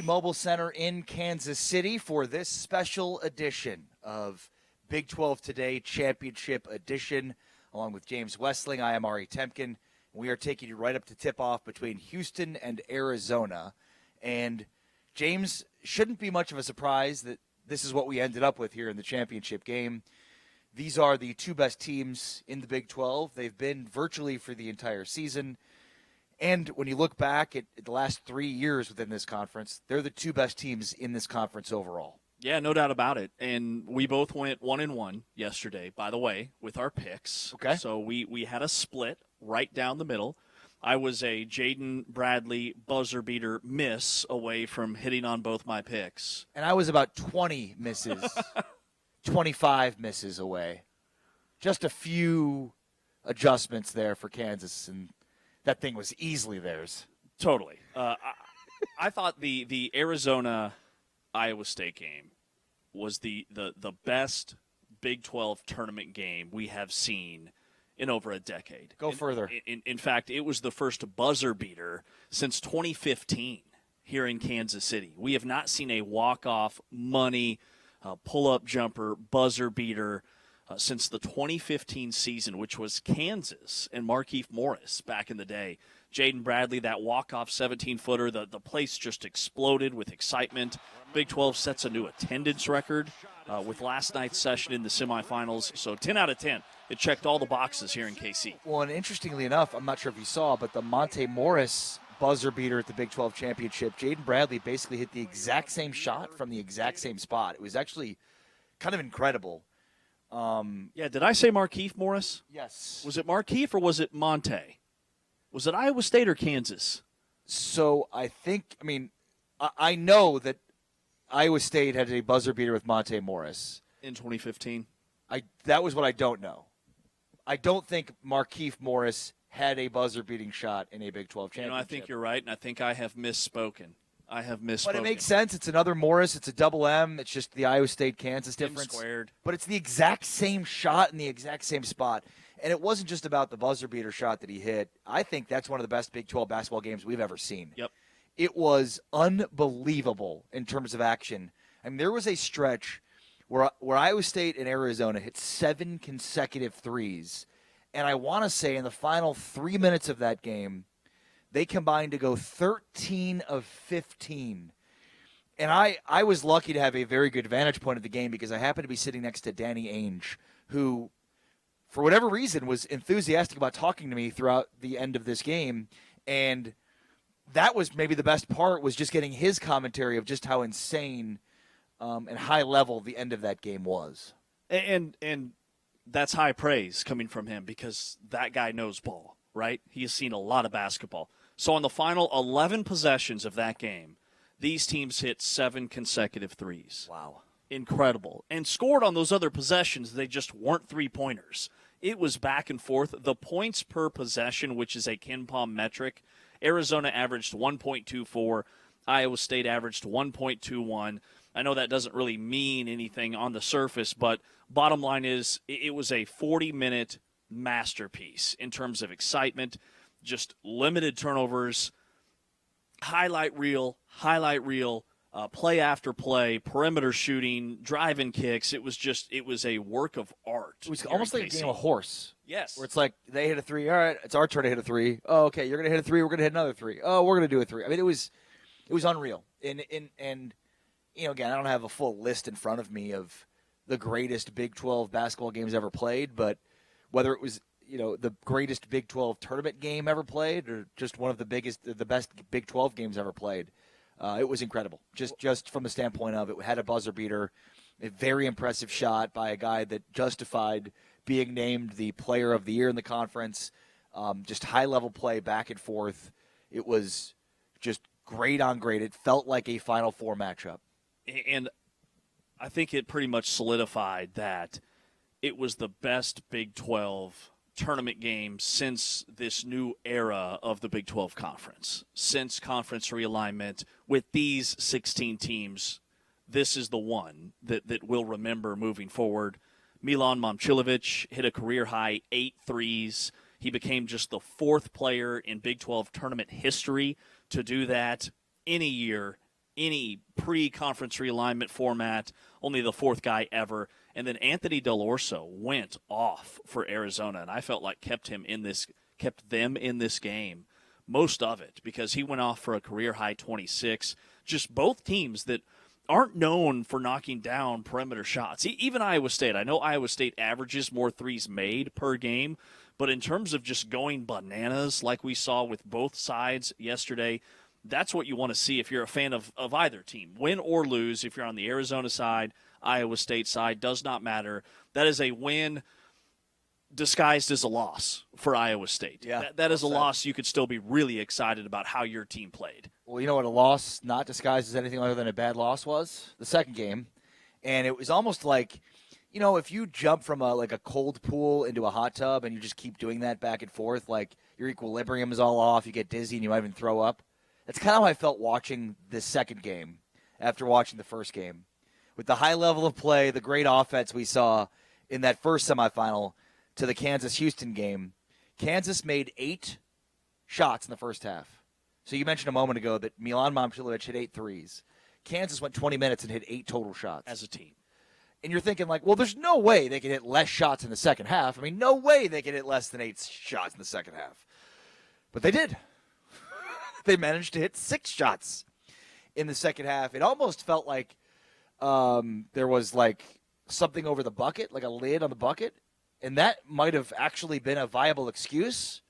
T-Mobile Center in Kansas City for this special edition of Big 12 Today Championship Edition. Along with James Westling, I am Ari Temkin. We are taking you right up to tip-off between Houston and Arizona. And James, shouldn't be much of a surprise that this is what we ended up with here in the championship game. These are the two best teams in the Big 12. They've been virtually for the entire season. And when you look back at the last 3 years within this conference, they're the two best teams in this conference overall. Yeah, no doubt about it. And we both went 1-1 yesterday, by the way, with our picks. Okay. So we had a split right down the middle. I was a Jaden Bradley buzzer beater miss away from hitting on both my picks. And I was about 20 misses, 25 misses away. Just a few adjustments there for Kansas, and that thing was easily theirs. Totally. I thought the Arizona-Iowa State game was the best Big 12 tournament game we have seen in over a decade. Go further. In fact, it was the first buzzer beater since 2015 here in Kansas City. We have not seen a walk-off, money, pull-up jumper, buzzer beater since the 2015 season, which was Kansas and Markieff Morris back in the day. Jaden Bradley, that walk-off 17-footer, the place just exploded with excitement. Big 12 sets a new attendance record with last night's session in the semifinals. So 10 out of 10. It checked all the boxes here in KC. Well, and interestingly enough, I'm not sure if you saw, but the Monte Morris buzzer beater at the Big 12 championship, Jaden Bradley basically hit the exact same shot from the exact same spot. It was actually kind of incredible. Yeah, did I say Markieff Morris? Yes. Was it Markieff or was it Monte? Was it Iowa State or Kansas? So I know that Iowa State had a buzzer beater with Monte Morris. In 2015? That was what I don't know. I don't think Markieff Morris had a buzzer-beating shot in a Big 12 championship. I think you're right, and I think I have misspoken. But it makes sense. It's another Morris. It's a double M. It's just the Iowa State-Kansas difference. Squared. But it's the exact same shot in the exact same spot. And it wasn't just about the buzzer-beater shot that he hit. I think that's one of the best Big 12 basketball games we've ever seen. Yep. It was unbelievable in terms of action. I mean, there was a stretch where Iowa State and Arizona hit 7 consecutive threes. And I want to say in the final 3 minutes of that game, they combined to go 13 of 15. And I was lucky to have a very good vantage point of the game because I happened to be sitting next to Danny Ainge, who, for whatever reason, was enthusiastic about talking to me throughout the end of this game. And that was maybe the best part, was just getting his commentary of just how insane and high level the end of that game was. And that's high praise coming from him because that guy knows ball, right? He has seen a lot of basketball. So on the final 11 possessions of that game, these teams hit 7 consecutive threes. Wow. Incredible. And scored on those other possessions. They just weren't three-pointers. It was back and forth. The points per possession, which is a KenPom metric, Arizona averaged 1.24. Iowa State averaged 1.21. I know that doesn't really mean anything on the surface, but bottom line is it was a 40-minute masterpiece in terms of excitement, just limited turnovers, highlight reel, play after play, perimeter shooting, driving kicks. It was a work of art. It was almost like a game of horse. Yes. Where it's like they hit a three. All right, it's our turn to hit a three. Oh, okay, you're going to hit a three. We're going to hit another three. Oh, we're going to do a three. I mean, it was unreal. And you know, again, I don't have a full list in front of me of the greatest Big 12 basketball games ever played, but whether it was, you know, the greatest Big 12 tournament game ever played or just one of the best Big 12 games ever played, it was incredible. Just from the standpoint of it had a buzzer beater, a very impressive shot by a guy that justified being named the player of the year in the conference, just high-level play back and forth. It was just great on great. It felt like a Final Four matchup. And I think it pretty much solidified that it was the best Big 12 tournament game since this new era of the Big 12 Conference. Since conference realignment with these 16 teams, this is the one that we'll remember moving forward. Milan Momcilovic hit a career-high 8 threes. He became just the 4th player in Big 12 tournament history to do that in a year any pre-conference realignment format, only the fourth guy ever. And then Anthony Del Orso went off for Arizona, and I felt like kept them in this game most of it because he went off for a career-high 26. Just both teams that aren't known for knocking down perimeter shots. Even Iowa State. I know Iowa State averages more threes made per game, but in terms of just going bananas like we saw with both sides yesterday, that's what you want to see if you're a fan of either team. Win or lose, if you're on the Arizona side, Iowa State side, does not matter. That is a win disguised as a loss for Iowa State. Yeah, that is a loss you could still be really excited about how your team played. Well, you know what a loss not disguised as anything other than a bad loss was? The second game. And it was almost like, if you jump from a cold pool into a hot tub and you just keep doing that back and forth, like your equilibrium is all off, you get dizzy and you might even throw up. That's kind of how I felt watching this second game after watching the first game. With the high level of play, the great offense we saw in that first semifinal to the Kansas-Houston game, Kansas made 8 shots in the first half. So you mentioned a moment ago that Milan Momcilovic hit 8 threes. Kansas went 20 minutes and hit 8 total shots. As a team. And you're thinking well, there's no way they can hit less shots in the second half. I mean, no way they can hit less than 8 shots in the second half. But they did. They managed to hit 6 shots in the second half. It almost felt like there was something over the bucket, like a lid on the bucket, and that might have actually been a viable excuse.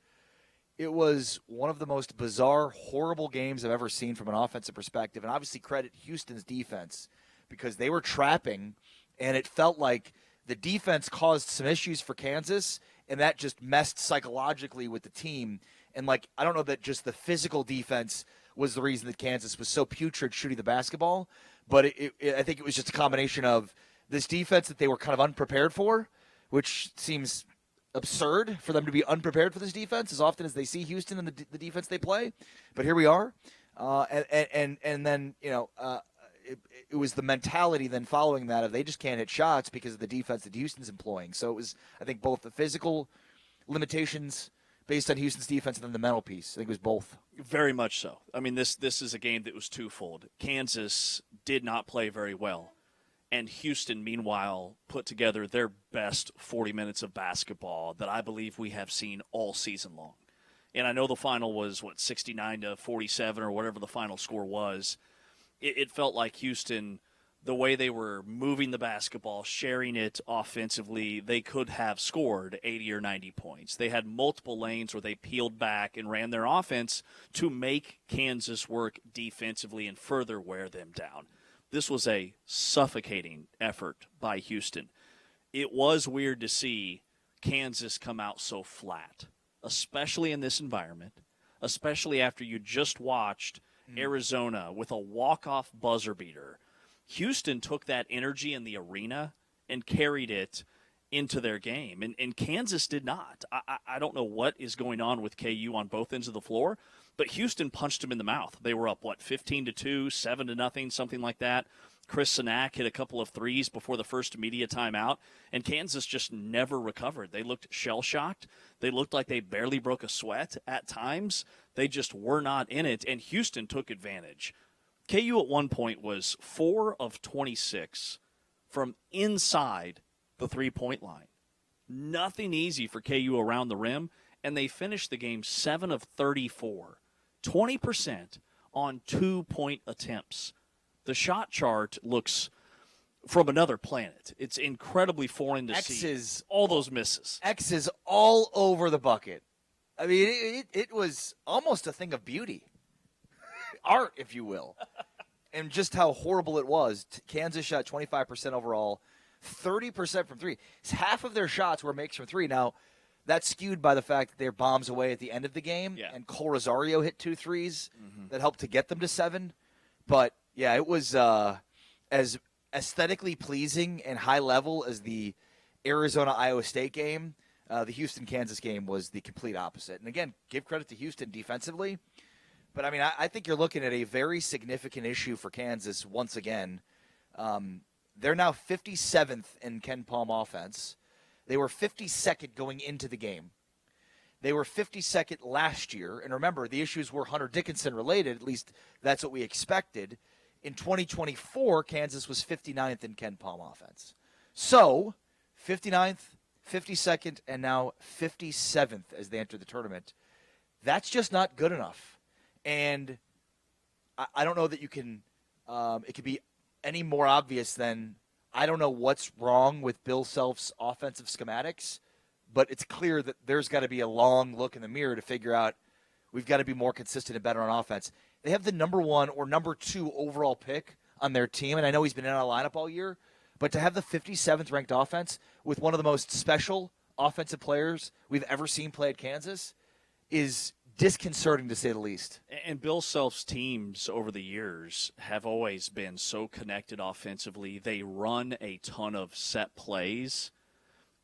It was one of the most bizarre, horrible games I've ever seen from an offensive perspective, and obviously credit Houston's defense because they were trapping, and it felt like the defense caused some issues for Kansas, and that just messed psychologically with the team. And, I don't know that just the physical defense was the reason that Kansas was so putrid shooting the basketball, but I think it was just a combination of this defense that they were kind of unprepared for, which seems absurd for them to be unprepared for this defense as often as they see Houston and the defense they play. But here we are. And then, it was the mentality then following that of they just can't hit shots because of the defense that Houston's employing. So it was, I think, both the physical limitations based on Houston's defense and then the mental piece. I think it was both. Very much so. I mean, this is a game that was twofold. Kansas did not play very well. And Houston, meanwhile, put together their best 40 minutes of basketball that I believe we have seen all season long. And I know the final was, 69-47 or whatever the final score was. It felt like Houston, the way they were moving the basketball, sharing it offensively, they could have scored 80 or 90 points. They had multiple lanes where they peeled back and ran their offense to make Kansas work defensively and further wear them down. This was a suffocating effort by Houston. It was weird to see Kansas come out so flat, especially in this environment, especially after you just watched Arizona with a walk-off buzzer beater. Houston took that energy in the arena and carried it into their game, and Kansas did not. I don't know what is going on with KU on both ends of the floor, but Houston punched them in the mouth. They were up, 15-2, 7-0, something like that. Chris Sinak hit a couple of threes before the first media timeout, and Kansas just never recovered. They looked shell-shocked. They looked like they barely broke a sweat at times. They just were not in it, and Houston took advantage. KU at one point was 4 of 26 from inside the three-point line. Nothing easy for KU around the rim, and they finished the game 7 of 34, 20% on 2-point attempts. The shot chart looks from another planet. It's incredibly foreign to see all those misses. X's all over the bucket. I mean, it was almost a thing of beauty. Art, if you will. And just how horrible it was. Kansas shot 25% overall, 30% from three. Half of their shots were makes from three. Now, that's skewed by the fact that they're bombs away at the end of the game, and Cole Rosario hit 2 threes that helped to get them to 7. But, yeah, it was as aesthetically pleasing and high level as the Arizona-Iowa State game. The Houston-Kansas game was the complete opposite. And, again, give credit to Houston defensively. But, I mean, I think you're looking at a very significant issue for Kansas once again. They're now 57th in Ken Palm offense. They were 52nd going into the game. They were 52nd last year. And remember, the issues were Hunter Dickinson related. At least that's what we expected. In 2024, Kansas was 59th in Ken Palm offense. So, 59th, 52nd, and now 57th as they enter the tournament. That's just not good enough. And I don't know that you can it could be any more obvious than I don't know what's wrong with Bill Self's offensive schematics, but it's clear that there's got to be a long look in the mirror to figure out we've got to be more consistent and better on offense. They have the number 1 or number 2 overall pick on their team, and I know he's been in our lineup all year, but to have the 57th ranked offense with one of the most special offensive players we've ever seen play at Kansas is disconcerting to say the least. And Bill Self's teams over the years have always been so connected offensively. They run a ton of set plays,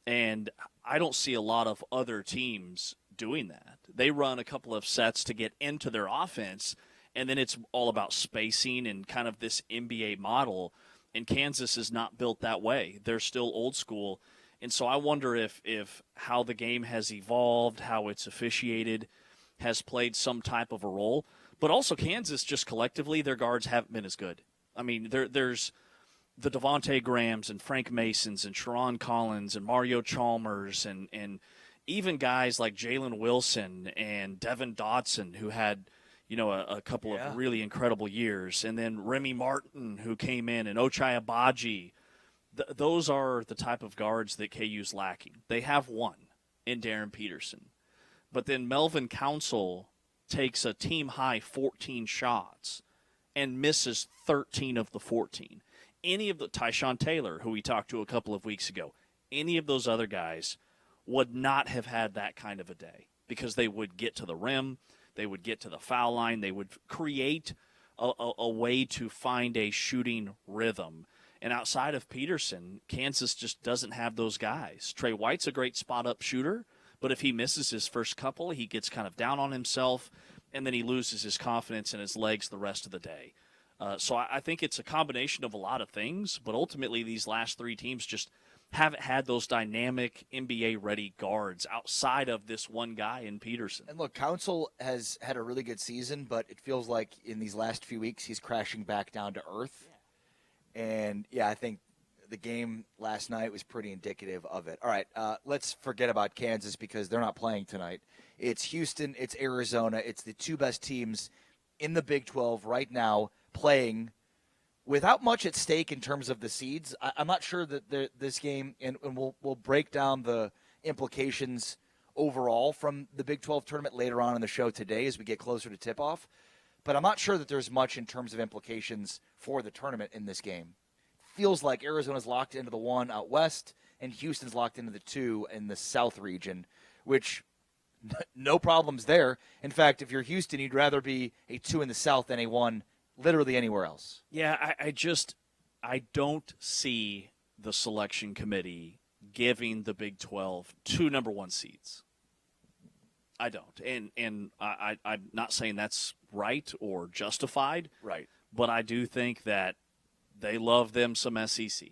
and I don't see a lot of other teams doing that. They run a couple of sets to get into their offense, and then it's all about spacing and kind of this NBA model, and Kansas is not built that way. They're still old school, and so I wonder if how the game has evolved, how it's officiated, has played some type of a role. But also Kansas, just collectively, their guards haven't been as good. I mean, there's the Devontae Grahams and Frank Masons and Sharon Collins and Mario Chalmers and even guys like Jalen Wilson and Devin Dotson, who had, a couple of really incredible years. And then Remy Martin, who came in, and Ochai Agbaji. Those are the type of guards that KU's lacking. They have one in Darren Peterson. But then Melvin Council takes a team-high 14 shots and misses 13 of the 14. Any of the Tyshawn Taylor, who we talked to a couple of weeks ago, any of those other guys would not have had that kind of a day because they would get to the rim, they would get to the foul line, they would create a way to find a shooting rhythm. And outside of Peterson, Kansas just doesn't have those guys. Trey White's a great spot-up shooter, but if he misses his first couple, he gets kind of down on himself, and then he loses his confidence and his legs the rest of the day. So I think it's a combination of a lot of things, but ultimately these last 3 teams just haven't had those dynamic NBA-ready guards outside of this one guy in Peterson. And look, Council has had a really good season, but it feels like in these last few weeks he's crashing back down to earth. Yeah. And, I think the game last night was pretty indicative of it. All right, let's forget about Kansas because they're not playing tonight. It's Houston, it's Arizona. It's the 2 best teams in the Big 12 right now playing without much at stake in terms of the seeds. I'm not sure that this game, and we'll break down the implications overall from the Big 12 tournament later on in the show today as we get closer to tip-off. But I'm not sure that there's much in terms of implications for the tournament in this game. Feels like Arizona's locked into the 1 out west, and Houston's locked into the 2 in the south region, which no problems there. In fact, if you're Houston, you'd rather be a 2 in the south than a 1 literally anywhere else. Yeah, I don't see the selection committee giving the Big 12 2 number 1 seeds. I don't. And I'm not saying that's right or justified. Right. But I do think that they love them some SEC.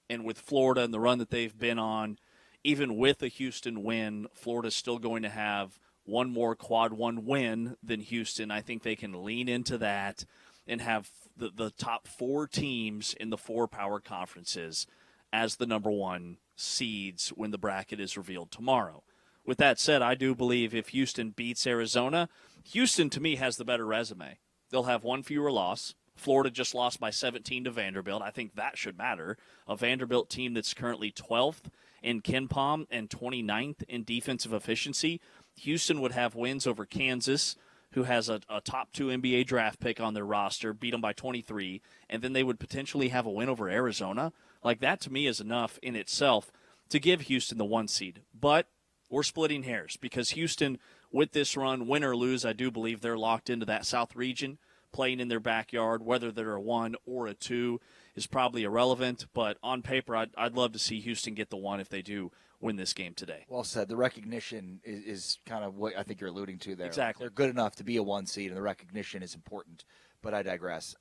And with Florida and the run that they've been on, even with a Houston win, Florida's still going to have one more quad 1 win than Houston. I think they can lean into that and have the top 4 teams in the 4 power conferences as the number 1 seeds when the bracket is revealed tomorrow. With that said, I do believe if Houston beats Arizona, Houston to me has the better resume. They'll have 1 fewer loss. Florida just lost by 17 to Vanderbilt. I think that should matter. A Vanderbilt team that's currently 12th in KenPom and 29th in defensive efficiency. Houston would have wins over Kansas, who has a top 2 NBA draft pick on their roster, beat them by 23, and then they would potentially have a win over Arizona. Like, that to me is enough in itself to give Houston the 1 seed. But we're splitting hairs because Houston, with this run, win or lose, I do believe they're locked into that South region, playing in their backyard. Whether they're a 1 or a 2 is probably irrelevant, but on paper, I'd love to see Houston get the 1 if they do win this game today. Well said. The recognition is kind of what I think you're alluding to there. Exactly. They're good enough to be a 1 seed, and the recognition is important, but I digress.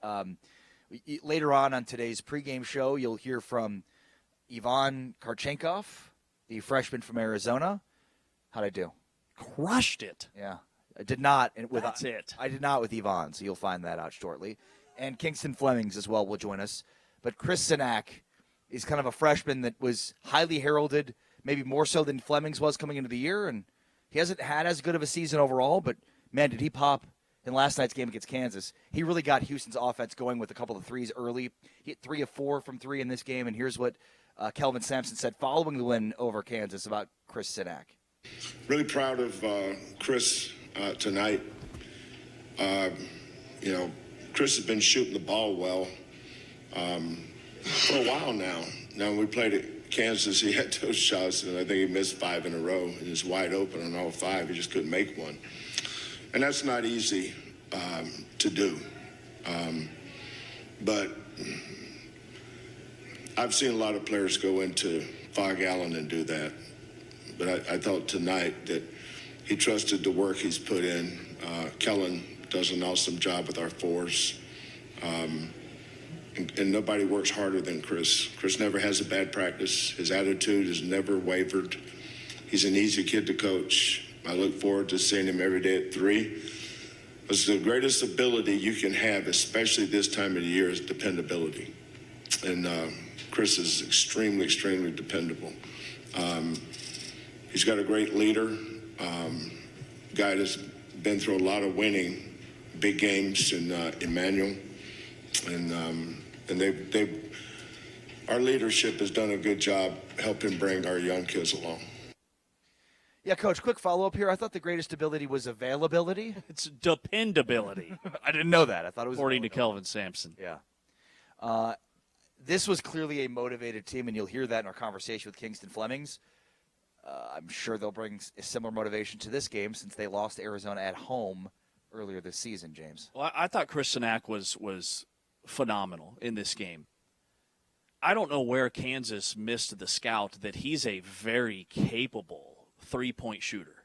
Later on today's pregame show, you'll hear from Ivan Kharchenkov, the freshman from Arizona. How'd I do? Crushed it. Yeah. I did not. That's it. I did not with Yvonne, so you'll find that out shortly. and Kingston Flemings as well will join us. But Chris Sinak is kind of a freshman that was highly heralded, maybe more so than Flemings was coming into the year, and he hasn't had as good of a season overall, but, man, did he pop in last night's game against Kansas. He really got Houston's offense going with a couple of threes early. He hit 3 of 4 from 3 in this game, and here's what Kelvin Sampson said following the win over Kansas about Chris Sinak. Really proud of Chris tonight. Chris has been shooting the ball well for a while now. Now, when we played at Kansas, he had those shots, and I think he missed 5 in a row, and he was wide open on all 5. He just couldn't make one. And that's not easy to do. But I've seen a lot of players go into Fog Allen and do that. But I thought tonight that he trusted the work he's put in. Kellen does an awesome job with our fours. And nobody works harder than Chris. Chris never has a bad practice. His attitude has never wavered. He's an easy kid to coach. I look forward to seeing him every day at 3. It's the greatest ability you can have, especially this time of the year, is dependability. And Chris is extremely, extremely dependable. He's got a great leader, guy that's been through a lot of winning big games in Emmanuel. And our leadership has done a good job helping bring our young kids along. Yeah, Coach, quick follow-up here. I thought the greatest ability was availability. It's dependability. I didn't know that. I thought it was according to Kelvin Sampson. Yeah. This was clearly a motivated team, and you'll hear that in our conversation with Kingston Flemings. I'm sure they'll bring a similar motivation to this game since they lost to Arizona at home earlier this season, James. Well, I thought Chris Sinak was phenomenal in this game. I don't know where Kansas missed the scout that he's a very capable three-point shooter.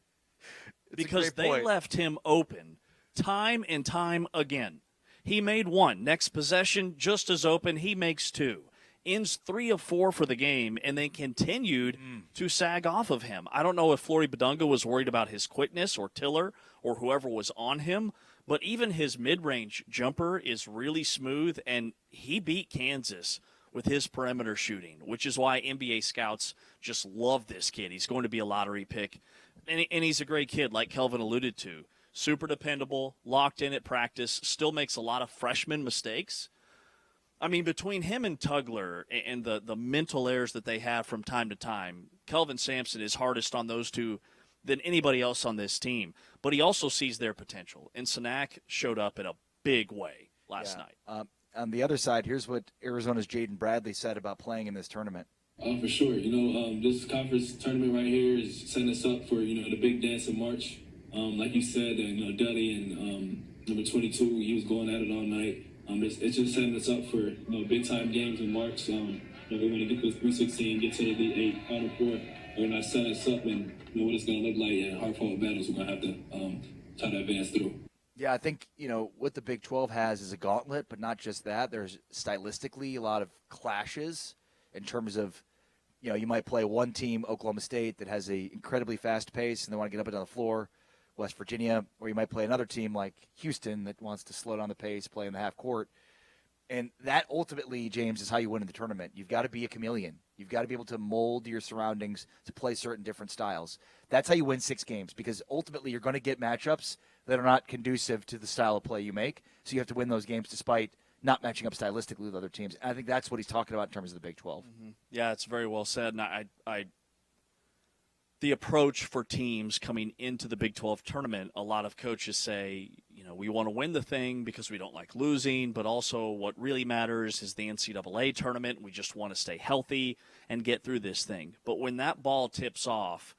Because they left him open time and time again. He made 1. Next possession, just as open, he makes 2. Ends 3 of 4 for the game, and then continued to sag off of him. I don't know if Flory Badunga was worried about his quickness or Tiller or whoever was on him, but even his mid-range jumper is really smooth, and he beat Kansas with his perimeter shooting, which is why NBA scouts just love this kid. He's going to be a lottery pick, and he's a great kid, like Kelvin alluded to. Super dependable, locked in at practice, still makes a lot of freshman mistakes. I mean, between him and Tugler and the mental errors that they have from time to time, Kelvin Sampson is hardest on those two than anybody else on this team. But he also sees their potential, and Sinak showed up in a big way last night. On the other side, here's what Arizona's Jaden Bradley said about playing in this tournament. For sure. This conference tournament right here is setting us up for, the big dance in March. Like you said, Dudley and number 22, he was going at it all night. It's just setting us up for, big-time games in March. We want to get to the 316, get to the Elite 8, Final Four. We're not setting us up and what it's going to look like in hard-fought battles we're going to have to try to advance through. Yeah, I think, what the Big 12 has is a gauntlet, but not just that. There's stylistically a lot of clashes in terms of, you might play one team, Oklahoma State, that has a incredibly fast pace and they want to get up and down the floor, West Virginia, or you might play another team like Houston that wants to slow down the pace, play in the half court. And that ultimately, James, is how you win in the tournament. You've got to be a chameleon. You've got to be able to mold your surroundings to play certain different styles. That's how you win 6 games, because ultimately you're going to get matchups that are not conducive to the style of play you make. So you have to win those games despite not matching up stylistically with other teams. And I think that's what he's talking about in terms of the Big 12. Mm-hmm. Yeah, it's very well said. And the approach for teams coming into the Big 12 tournament, a lot of coaches say, we want to win the thing because we don't like losing, but also what really matters is the NCAA tournament. We just want to stay healthy and get through this thing. But when that ball tips off,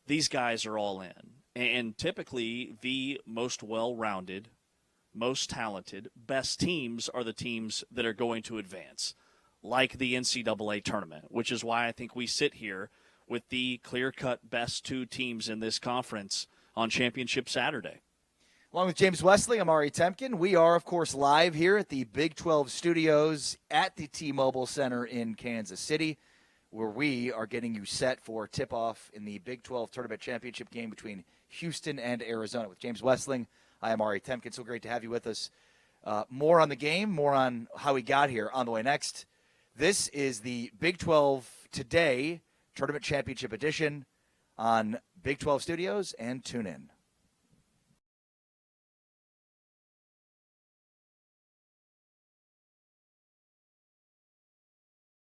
these guys are all in. And typically the most well-rounded, most talented, best teams are the teams that are going to advance, like the NCAA tournament, which is why I think we sit here with the clear-cut best 2 teams in this conference on Championship Saturday. Along with James Wesley, I'm Ari Temkin. We are, of course, live here at the Big 12 studios at the T-Mobile Center in Kansas City, where we are getting you set for tip-off in the Big 12 Tournament Championship game between Houston and Arizona. With James Westling, I am Ari Temkin. So great to have you with us. More on the game, more on how we got here on the way next. This is the Big 12 Today Tournament Championship Edition on Big 12 Studios and TuneIn.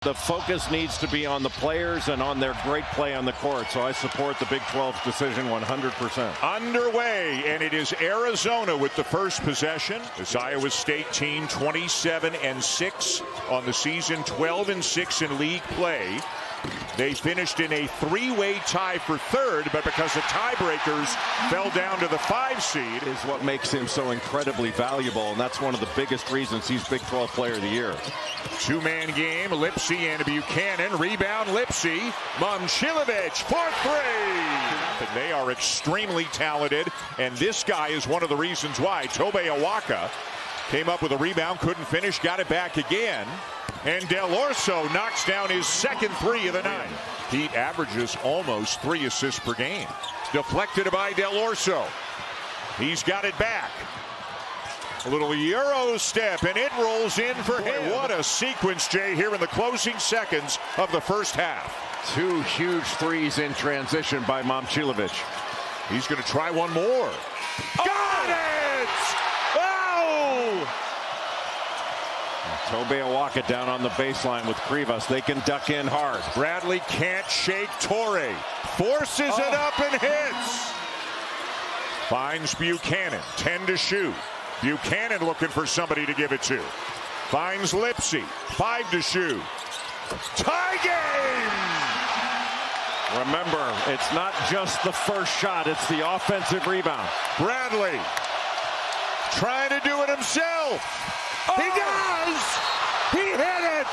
The focus needs to be on the players and on their great play on the court, so I support the Big 12's decision 100%. Underway, and it is Arizona with the first possession. This Iowa State team 27-6 on the season, 12-6 in league play. They finished in a three-way tie for third, but because the tiebreakers fell down to the 5 seed. Is what makes him so incredibly valuable, and that's one of the biggest reasons he's Big 12 Player of the Year. Two-man game, Lipsy and Buchanan. Rebound, Lipsy. Momcilovic for three. They are extremely talented, and this guy is one of the reasons why. Tobe Awaka came up with a rebound, couldn't finish, got it back again. And Del Orso knocks down his second three of the night. He averages almost 3 assists per game. Deflected by Del Orso. He's got it back. A little Euro step, and it rolls in for him. What a sequence, Jay, here in the closing seconds of the first half. 2 huge threes in transition by Momcilovic. He's going to try one more. Got it! Oh! Tobe Awaka down on the baseline with Krivas. They can duck in hard. Bradley can't shake Torrey. Forces it up and hits. Finds Buchanan. 10 to shoot. Buchanan looking for somebody to give it to. Finds Lipsy. 5 to shoot. Tie game! Remember, it's not just the first shot. It's the offensive rebound. Bradley trying to do it himself. He does! He hit it!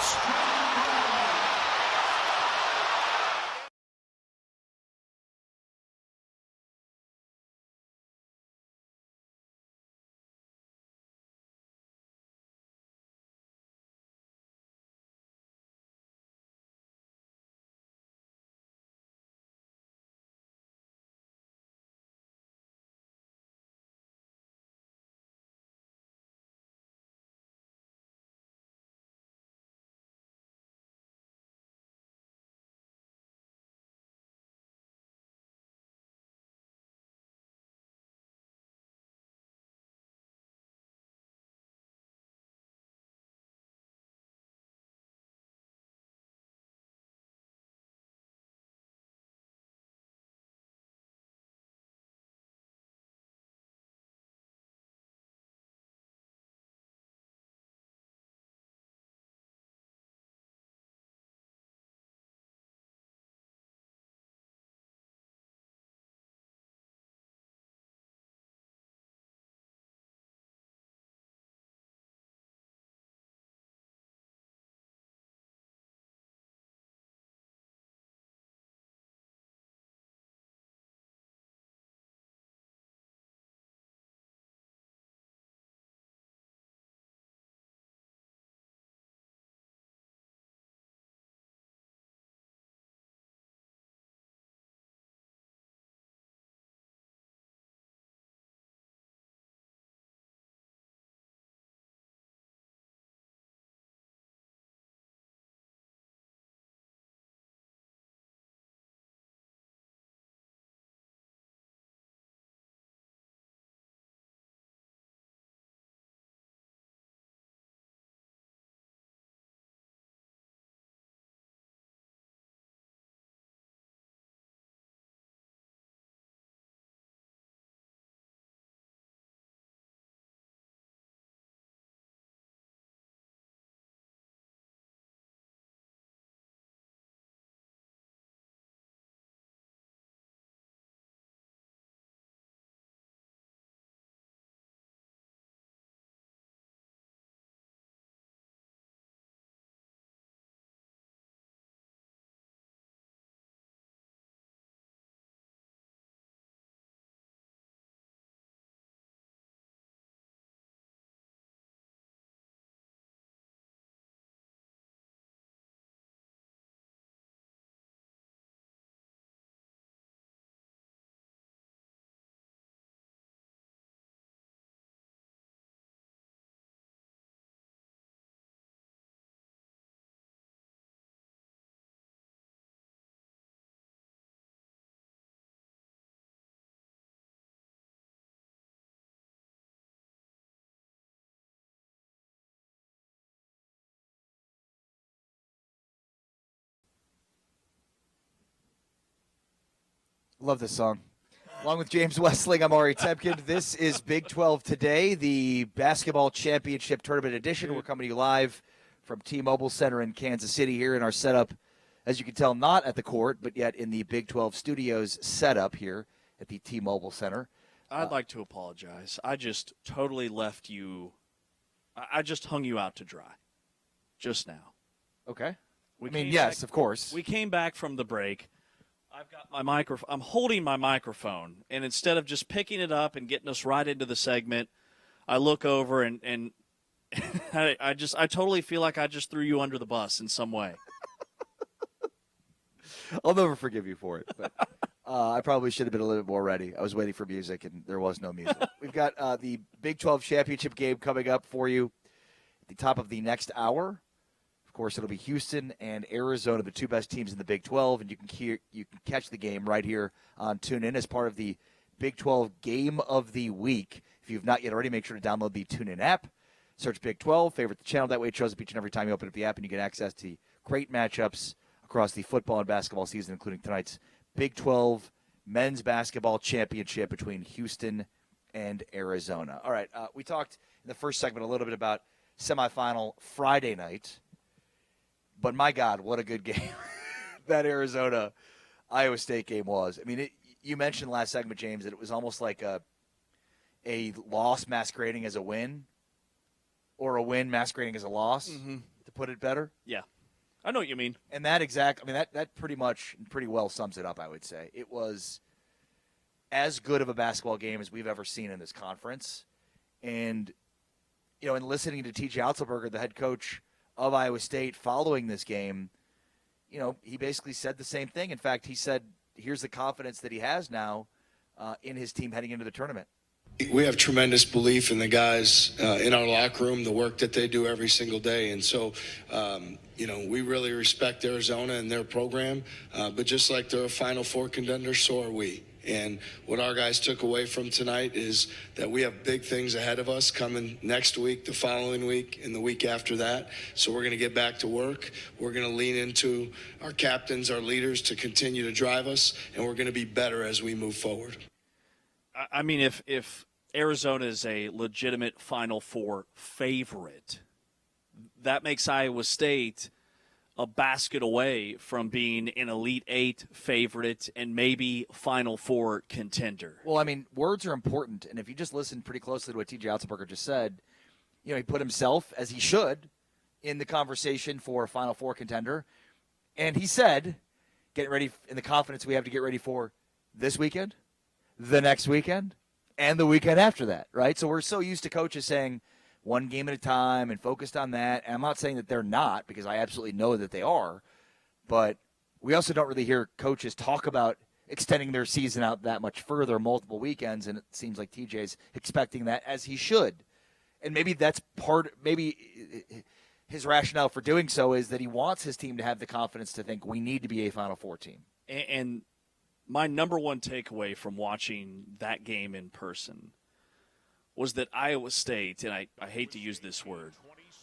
Love this song. Along with James Westling, I'm Ari Temkin. This is Big 12 Today, the basketball championship tournament edition. We're coming to you live from T-Mobile Center in Kansas City here in our setup, as you can tell, not at the court, but yet in the Big 12 Studios setup here at the T-Mobile Center. I'd like to apologize. I just totally left you. I just hung you out to dry just now. Okay. Yes, of course. We came back from the break. I've got my microphone. I'm holding my microphone, and instead of just picking it up and getting us right into the segment, I look over and I totally feel like I just threw you under the bus in some way. I'll never forgive you for it, but I probably should have been a little bit more ready. I was waiting for music, and there was no music. We've got the Big 12 championship game coming up for you at the top of the next hour. Of course, it'll be Houston and Arizona, the two best teams in the Big 12, and you can catch the game right here on TuneIn as part of the Big 12 Game of the Week. If you've not yet already, make sure to download the TuneIn app. Search Big 12, favorite the channel. That way it shows up each and every time you open up the app, and you get access to great matchups across the football and basketball season, including tonight's Big 12 men's basketball championship between Houston and Arizona. All right, we talked in the first segment a little bit about semifinal Friday night. But my God, what a good game that Arizona-Iowa State game was. I mean, you mentioned last segment, James, that it was almost like a loss masquerading as a win, or a win masquerading as a loss, to put it better. Yeah, I know what you mean. And that pretty well sums it up, I would say. It was as good of a basketball game as we've ever seen in this conference. And, in listening to T.J. Otzelberger, the head coach of Iowa State, following this game, he basically said the same thing. In fact, he said, here's the confidence that he has now in his team heading into the tournament. We have tremendous belief in the guys in our locker room, the work that they do every single day. And so, we really respect Arizona and their program. But just like they're a Final Four contender, so are we. And what our guys took away from tonight is that we have big things ahead of us coming next week, the following week, and the week after that. So we're going to get back to work. We're going to lean into our captains, our leaders, to continue to drive us, and we're going to be better as we move forward. I mean, if Arizona is a legitimate Final Four favorite, that makes Iowa State a basket away from being an Elite Eight favorite and maybe Final Four contender. Well, I mean, words are important, and if you just listen pretty closely to what T.J. Otzelberger just said, he put himself, as he should, in the conversation for a Final Four contender, and he said, getting ready in the confidence we have to get ready for this weekend, the next weekend, and the weekend after that, right? So we're so used to coaches saying one game at a time and focused on that. And I'm not saying that they're not, because I absolutely know that they are. But we also don't really hear coaches talk about extending their season out that much further, multiple weekends, and it seems like TJ's expecting that, as he should. And maybe that's maybe his rationale for doing so is that he wants his team to have the confidence to think we need to be a Final Four team. And my number one takeaway from watching that game in person was that Iowa State, and I hate to use this word,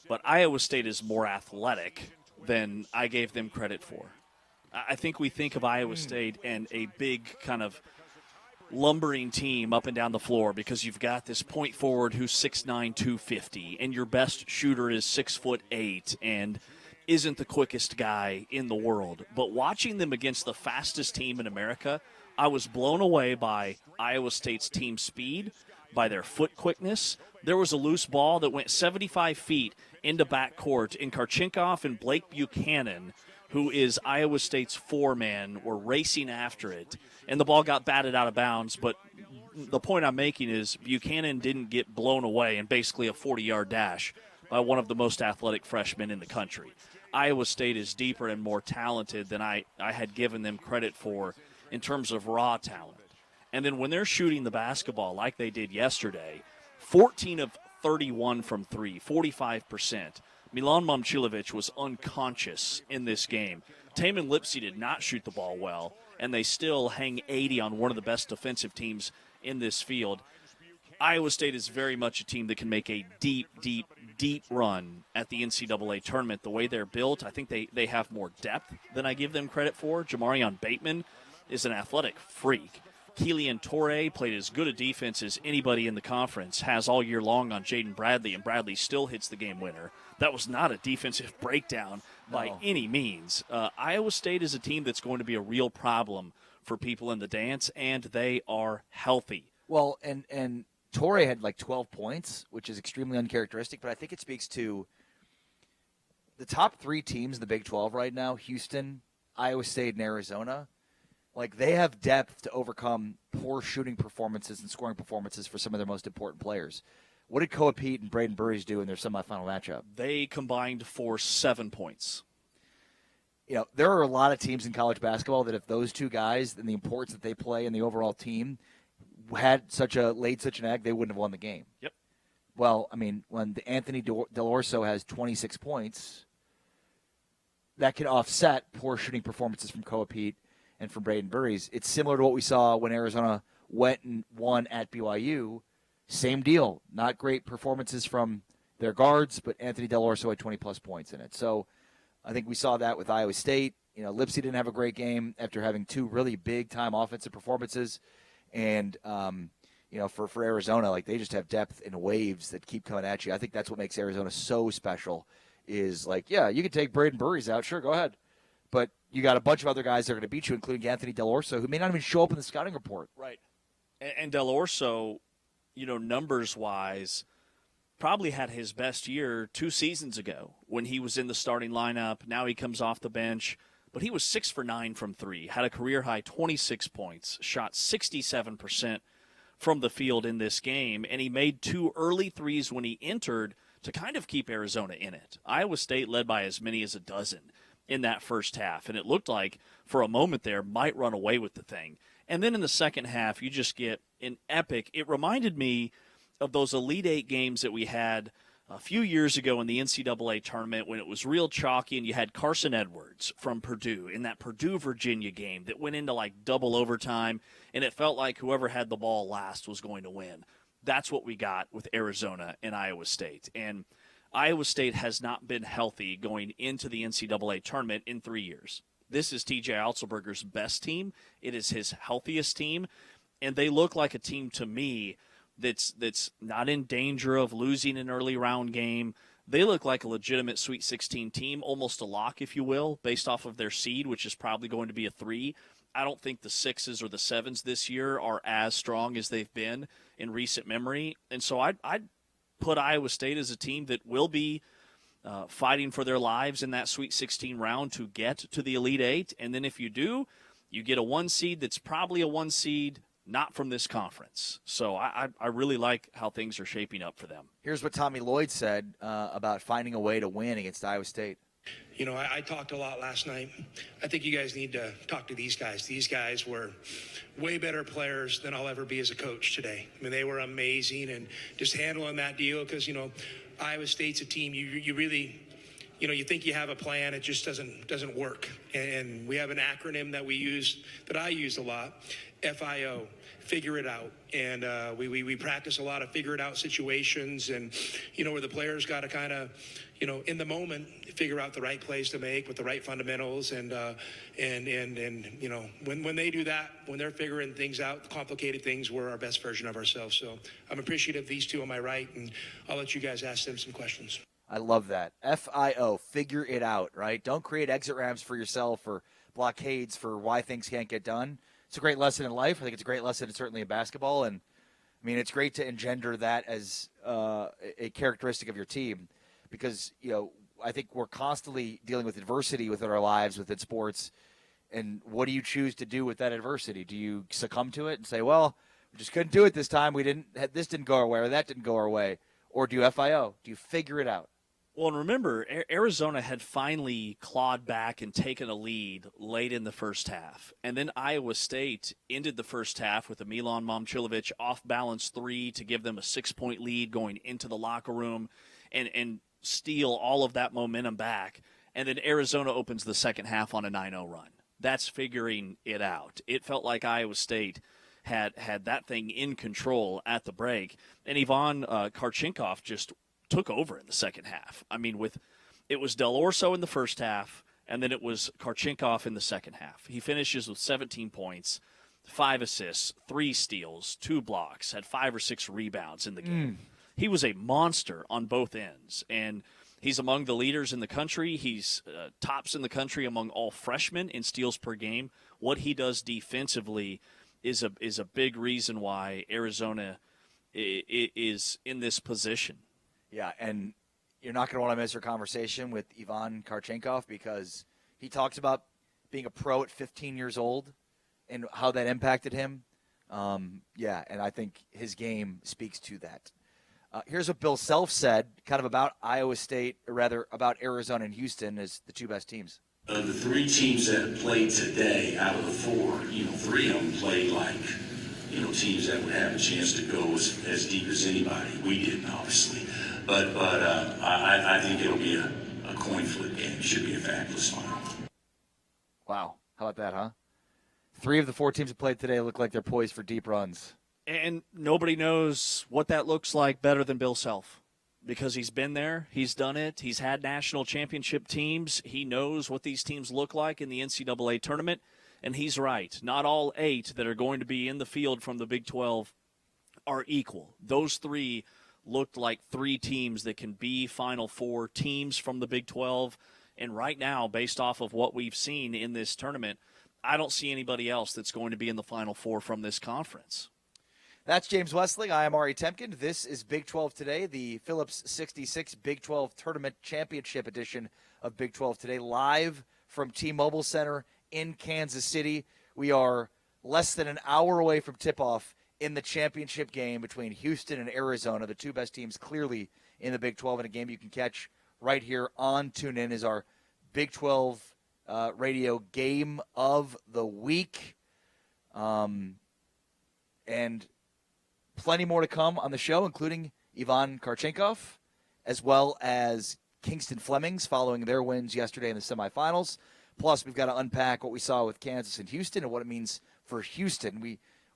but Iowa State is more athletic than I gave them credit for. I think we think of Iowa State and a big kind of lumbering team up and down the floor because you've got this point forward who's 6'9", 250, and your best shooter is 6'8", and isn't the quickest guy in the world. But watching them against the fastest team in America, I was blown away by Iowa State's team speed, by their foot quickness. There was a loose ball that went 75 feet into backcourt, and Kharchenkov and Blake Buchanan, who is Iowa State's four-man, were racing after it, and the ball got batted out of bounds. But the point I'm making is Buchanan didn't get blown away in basically a 40-yard dash by one of the most athletic freshmen in the country. Iowa State is deeper and more talented than I had given them credit for in terms of raw talent. And then when they're shooting the basketball like they did yesterday, 14 of 31 from three, 45%. Milan Momcilovic was unconscious in this game. Tamin Lipsey did not shoot the ball well, and they still hang 80 on one of the best defensive teams in this field. Iowa State is very much a team that can make a deep, deep, deep run at the NCAA tournament. The way they're built, I think they have more depth than I give them credit for. Jamarion Bateman is an athletic freak. Keelan Torrey played as good a defense as anybody in the conference has all year long on Jaden Bradley, and Bradley still hits the game winner. That was not a defensive breakdown by any means. Iowa State is a team that's going to be a real problem for people in the dance, and they are healthy. Well, and Torrey had like 12 points, which is extremely uncharacteristic, but I think it speaks to the top 3 teams in the Big 12 right now, Houston, Iowa State, and Arizona. Like, they have depth to overcome poor shooting performances and scoring performances for some of their most important players. What did Koa Pete and Braden Burries do in their semifinal matchup? They combined for 7 points. You know, there are a lot of teams in college basketball that if those two guys and the importance that they play in the overall team had laid such an egg, they wouldn't have won the game. Yep. Well, I mean, when Anthony Delorso has 26 points, that can offset poor shooting performances from Koa Pete and from Braden Burries. It's similar to what we saw when Arizona went and won at BYU. Same deal. Not great performances from their guards, but Anthony Delorso had 20-plus points in it. So I think we saw that with Iowa State. You know, Lipsy didn't have a great game after having 2 really big-time offensive performances. And, you know, for Arizona, like, they just have depth in waves that keep coming at you. I think that's what makes Arizona so special is, like, yeah, you can take Braden Burries out. Sure, go ahead. But you got a bunch of other guys that are going to beat you, including Anthony Delorso, who may not even show up in the scouting report. Right. And Delorso, you know, numbers-wise, probably had his best year 2 seasons ago when he was in the starting lineup. Now he comes off the bench. But he was 6 for 9 from 3, had a career-high 26 points, shot 67% from the field in this game, and he made 2 early threes when he entered to kind of keep Arizona in it. Iowa State led by as many as a dozen in that first half, and it looked like for a moment there might run away with the thing. And then in the second half, you just get an epic. It reminded me of those Elite Eight games that we had a few years ago in the NCAA tournament when it was real chalky and you had Carson Edwards from Purdue in that Purdue-Virginia game that went into like double overtime, and it felt like whoever had the ball last was going to win. That's what we got with Arizona and Iowa State. And Iowa State has not been healthy going into the NCAA tournament in 3 years. This is TJ Otzelberger's best team. It is his healthiest team, and they look like a team to me that's not in danger of losing an early round game. They look like a legitimate Sweet 16 team, almost a lock, if you will, based off of their seed, which is probably going to be a 3. I don't think the 6s or the 7s this year are as strong as they've been in recent memory. And so I'd put Iowa State as a team that will be fighting for their lives in that Sweet 16 round to get to the Elite Eight. And then if you do, you get a 1 seed that's probably a 1 seed not from this conference. So I really like how things are shaping up for them. Here's what Tommy Lloyd said about finding a way to win against Iowa State. You know, I talked a lot last night. I think you guys need to talk to these guys. These guys were way better players than I'll ever be as a coach today. I mean, they were amazing and just handling that deal because, you know, Iowa State's a team you really, you know, you think you have a plan, it just doesn't work. And we have an acronym that we use, that I use a lot, FIO, figure it out. And we practice a lot of figure it out situations and, you know, where the players got to kind of, you know, in the moment, figure out the right plays to make with the right fundamentals. And you know, when they do that, when they're figuring things out, complicated things, we're our best version of ourselves. So I'm appreciative of these two on my right, and I'll let you guys ask them some questions. I love that. FIO, figure it out, right? Don't create exit ramps for yourself or blockades for why things can't get done. It's a great lesson in life. I think it's a great lesson certainly in basketball. And, I mean, it's great to engender that as a characteristic of your team because, you know, I think we're constantly dealing with adversity within our lives, within sports. And what do you choose to do with that adversity? Do you succumb to it and say, well, we just couldn't do it this time. This didn't go our way or that didn't go our way. Or do you FIO? Do you figure it out? Well, and remember, Arizona had finally clawed back and taken a lead late in the first half. And then Iowa State ended the first half with a Milan Momcilovic off-balance 3 to give them a 6-point lead going into the locker room and steal all of that momentum back. And then Arizona opens the second half on a 9-0 run. That's figuring it out. It felt like Iowa State had that thing in control at the break. And Ivan Kharchenkov just took over in the second half. I mean, it was Del Orso in the first half, and then it was Kharchenkov in the second half. He finishes with 17 points, 5 assists, 3 steals, 2 blocks, had 5 or 6 rebounds in the game. He was a monster on both ends, and he's among the leaders in the country. He's tops in the country among all freshmen in steals per game. What he does defensively is a big reason why Arizona is in this position. Yeah, and you're not going to want to miss our conversation with Ivan Kharchenkov because he talks about being a pro at 15 years old and how that impacted him. Yeah, and I think his game speaks to that. Here's what Bill Self said kind of about Iowa State, or rather about Arizona and Houston as the 2 best teams. The 3 teams that played today out of the 4, 3 of them played like, teams that would have a chance to go as deep as anybody. We didn't, obviously. But I think it'll be a coin flip game. It should be a fabulous final. Wow. How about that, huh? 3 of the 4 teams that played today look like they're poised for deep runs. And nobody knows what that looks like better than Bill Self because he's been there. He's done it. He's had national championship teams. He knows what these teams look like in the NCAA tournament. And he's right. Not all 8 that are going to be in the field from the Big 12 are equal. Those 3 looked like 3 teams that can be Final Four teams from the Big 12. And right now, based off of what we've seen in this tournament, I don't see anybody else that's going to be in the Final Four from this conference. That's James Westling. I am Ari Temkin. This is Big 12 Today, the Phillips 66 Big 12 Tournament Championship edition of Big 12 Today, live from T-Mobile Center in Kansas City. We are less than an hour away from tip-off in the championship game between Houston and Arizona, the 2 best teams clearly in the Big 12, and a game you can catch right here on TuneIn is our Big 12 radio game of the week. And plenty more to come on the show, including Ivan Kharchenkov, as well as Kingston Flemings following their wins yesterday in the semifinals. Plus, we've got to unpack what we saw with Kansas and Houston and what it means for Houston.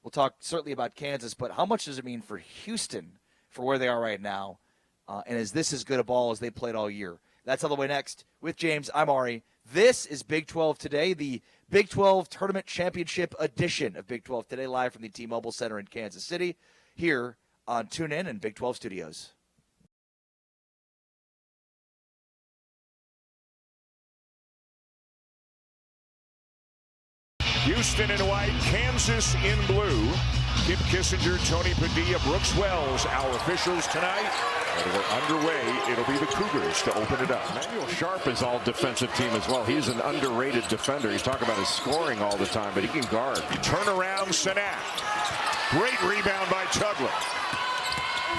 We'll talk certainly about Kansas, but how much does it mean for Houston for where they are right now? And is this as good a ball as they played all year? That's on the way next. With James, I'm Ari. This is Big 12 Today, the Big 12 Tournament Championship edition of Big 12 Today, live from the T-Mobile Center in Kansas City, here on TuneIn and Big 12 Studios. Houston in white, Kansas in blue. Kim Kissinger, Tony Padilla, Brooks Wells, our officials tonight. And we're underway. It'll be the Cougars to open it up. Manuel Sharp is all defensive team as well. He's an underrated defender. He's talking about his scoring all the time, but he can guard. Turnaround, Sanak. Great rebound by Tugler.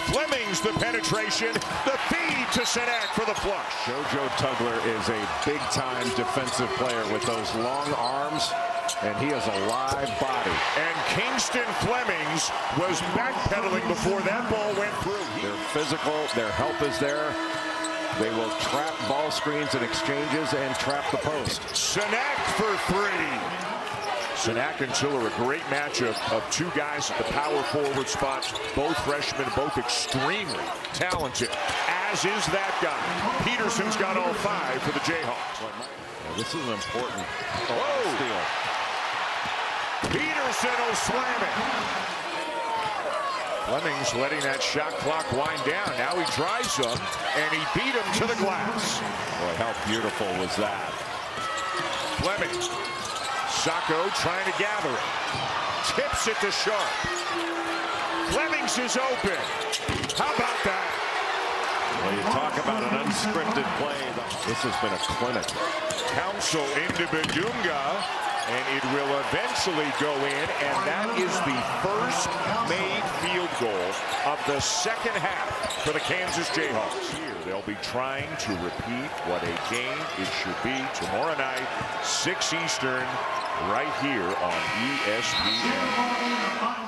Flemings the penetration, the feed to Sanak for the flush. JoJo Tugler is a big-time defensive player with those long arms, and he has a live body. And Kingston Flemings was backpedaling before that ball went through. They're physical, their help is there. They will trap ball screens and exchanges and trap the post. Sanak for 3. Sanak and Tiller, a great matchup of 2 guys at the power forward spot. Both freshmen, both extremely talented, as is that guy. Peterson's got all 5 for the Jayhawks. Yeah, this is an important steal. Peterson will slam it. Flemings letting that shot clock wind down. Now he drives them, and he beat him to the glass. Boy, how beautiful was that? Flemings. Sacco trying to gather it. Tips it to Sharp. Flemings is open. How about that? Well, you talk about an unscripted play. This has been a clinic. Council into Badunga, and it will eventually go in, and that is the first made field goal of the second half for the Kansas Jayhawks. Here, they'll be trying to repeat what a game it should be tomorrow night, 6 Eastern, right here on ESPN.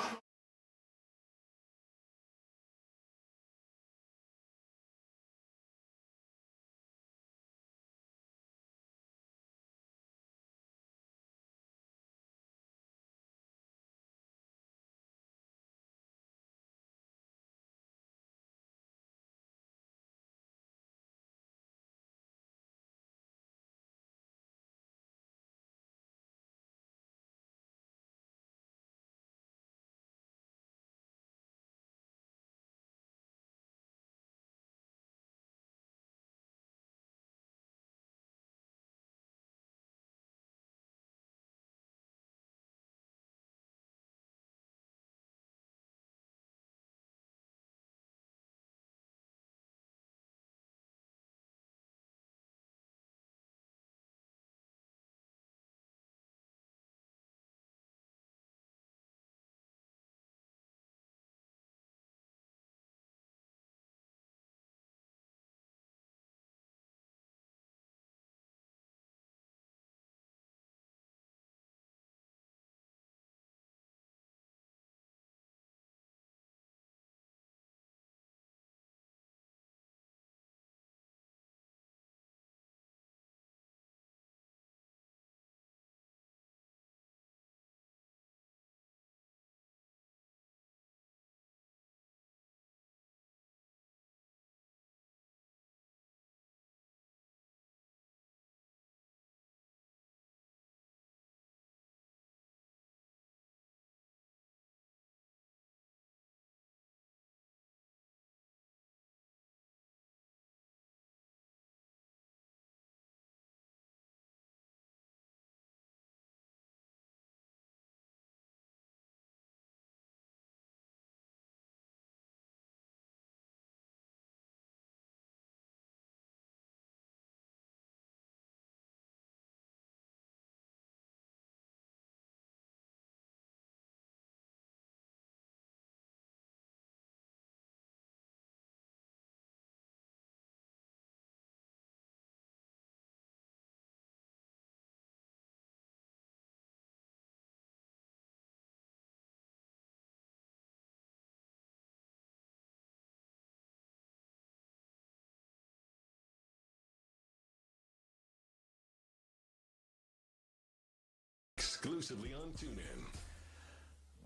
exclusively on TuneIn.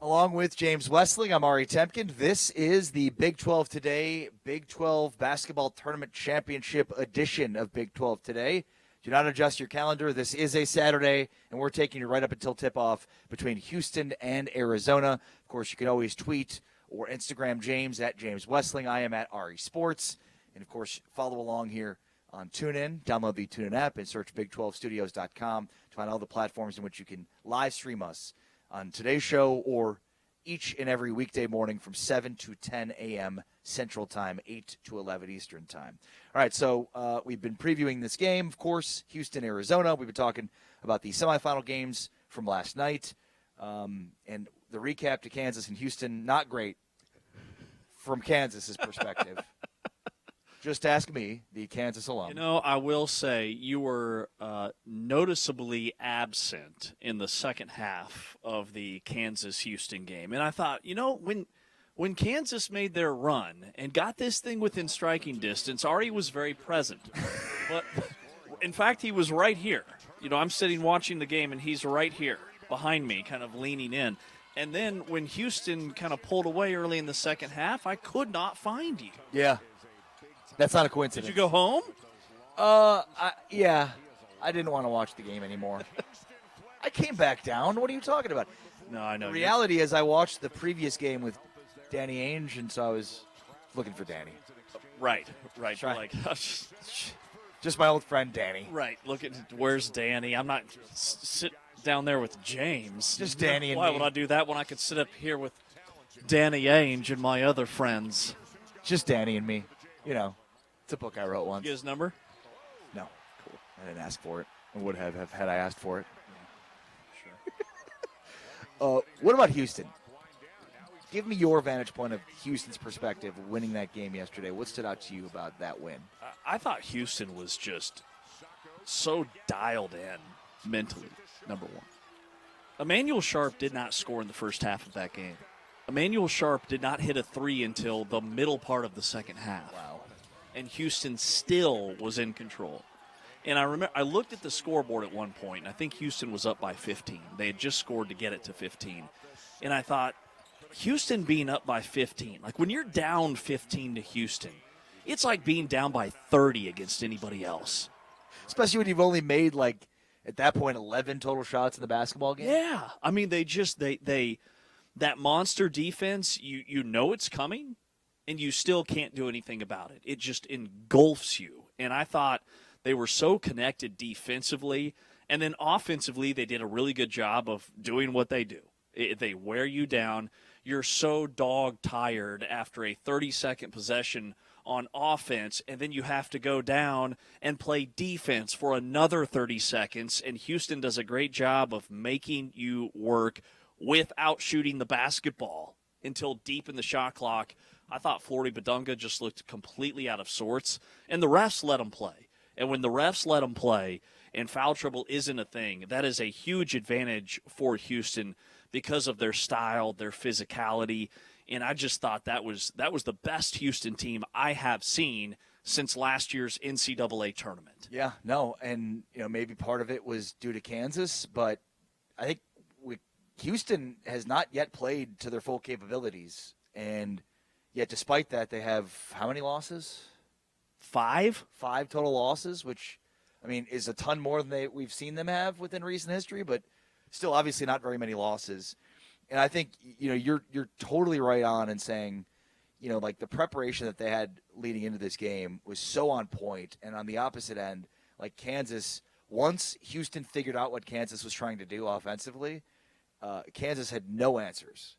Along with James Westling, I'm Ari Temkin. This is the Big 12 Today, Big 12 Basketball Tournament Championship edition of Big 12 Today. Do not adjust your calendar. This is a Saturday, and we're taking you right up until tip-off between Houston and Arizona. Of course, you can always tweet or Instagram James at James Westling. I am at Ari Sports. And, of course, follow along here on TuneIn. Download the TuneIn app and search Big12Studios.com to find all the platforms in which you can live stream us on today's show or each and every weekday morning from 7 to 10 a.m. Central Time, 8 to 11 Eastern Time. All right, so we've been previewing this game, of course, Houston, Arizona. We've been talking about the semifinal games from last night. And the recap to Kansas and Houston, not great from Kansas's perspective. Just ask me, the Kansas alum. You know, I will say you were noticeably absent in the second half of the Kansas-Houston game. And I thought, you know, when Kansas made their run and got this thing within striking distance, Ari was very present. But, in fact, he was right here. You know, I'm sitting watching the game, and he's right here behind me, kind of leaning in. And then when Houston kind of pulled away early in the second half, I could not find you. Yeah. That's not a coincidence. Did you go home? Yeah. I didn't want to watch the game anymore. I came back down. What are you talking about? No, I know. The reality is I watched the previous game with Danny Ainge, and so I was looking for Danny. Right. You're like, just my old friend Danny. Right. Look at where's Danny? I'm not sit down there with James. Just Danny and Why me. would I do that when I could sit up here with Danny Ainge and my other friends? Just Danny and me. You know, it's a book I wrote once. You get his number? No. Cool. I didn't ask for it. I would have had I asked for it. Sure. What about Houston? Give me your vantage point of Houston's perspective winning that game yesterday. What stood out to you about that win? I thought Houston was just so dialed in mentally, number one. Emmanuel Sharp did not score in the first half of that game. Emmanuel Sharp did not hit a three until the middle part of the second half. Wow. And Houston still was in control. And I remember I looked at the scoreboard at one point, and I think Houston was up by 15. They had just scored to get it to 15. And I thought, Houston being up by 15, like when you're down 15 to Houston, it's like being down by 30 against anybody else. Especially when you've only made, like, at that point, 11 total shots in the basketball game. Yeah. I mean, they that monster defense, you know it's coming, and you still can't do anything about it. It just engulfs you. And I thought they were so connected defensively, and then offensively they did a really good job of doing what they do. They wear you down. You're so dog-tired after a 30-second possession on offense, and then you have to go down and play defense for another 30 seconds, and Houston does a great job of making you work without shooting the basketball until deep in the shot clock. I thought Flory Badunga just looked completely out of sorts, and the refs let him play. And when the refs let him play and foul trouble isn't a thing, that is a huge advantage for Houston because of their style, their physicality, and I just thought that was the best Houston team I have seen since last year's NCAA tournament. Yeah, no, and maybe part of it was due to Kansas, but I think Houston has not yet played to their full capabilities, and yet despite that, they have how many losses? 5? 5 total losses, which, I mean, is a ton more than we've seen them have within recent history, but still obviously not very many losses. And I think, you're totally right on in saying, like the preparation that they had leading into this game was so on point, and on the opposite end, like Kansas, once Houston figured out what Kansas was trying to do offensively, Kansas had no answers.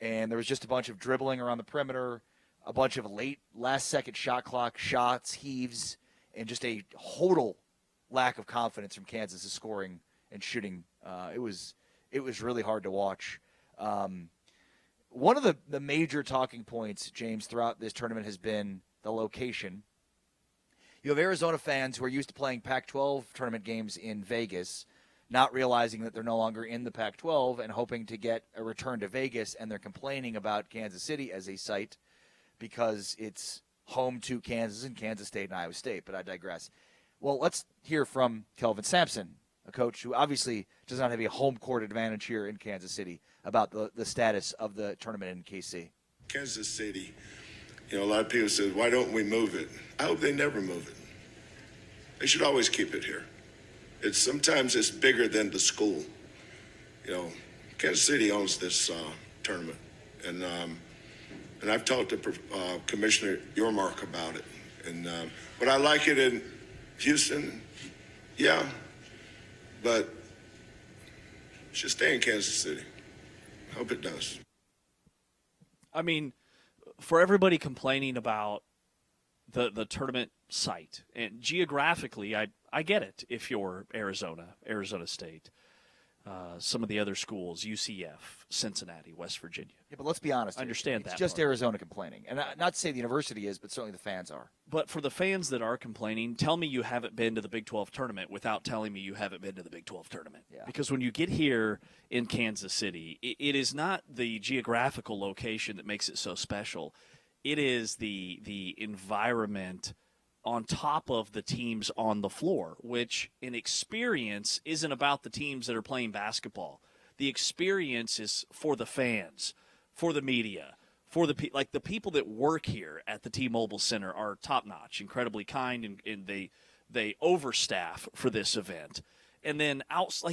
And there was just a bunch of dribbling around the perimeter, a bunch of late last-second shot clock shots, heaves, and just a total lack of confidence from Kansas' scoring and shooting. It was really hard to watch. One of the major talking points, James, throughout this tournament has been the location. You have Arizona fans who are used to playing Pac-12 tournament games in Vegas, not realizing that they're no longer in the Pac-12 and hoping to get a return to Vegas, and they're complaining about Kansas City as a site because it's home to Kansas and Kansas State and Iowa State, but I digress. Well, let's hear from Kelvin Sampson a coach who obviously does not have a home court advantage here in Kansas City, about the status of the tournament in KC. Kansas City, a lot of people say, why don't we move it? I hope they never move it. They should always keep it here. Sometimes it's bigger than the school. Kansas City owns this tournament. And I've talked to Commissioner Yormark about it. And would I like it in Houston? Yeah. But it should stay in Kansas City. I hope it does. I mean, for everybody complaining about the tournament site, and geographically, I get it if you're Arizona State, some of the other schools, UCF, Cincinnati, West Virginia. Yeah, but let's be honest. I understand it's that just part. Arizona complaining. And not to say the university is, but certainly the fans are. But for the fans that are complaining, tell me you haven't been to the Big 12 tournament without telling me you haven't been to the Big 12 tournament. Yeah. Because when you get here in Kansas City, it is not the geographical location that makes it so special. It is the environment on top of the teams on the floor, which in experience isn't about the teams that are playing basketball. The experience is for the fans, for the media, for the people that work here at the T-Mobile Center are top-notch, incredibly kind, and they overstaff for this event. And then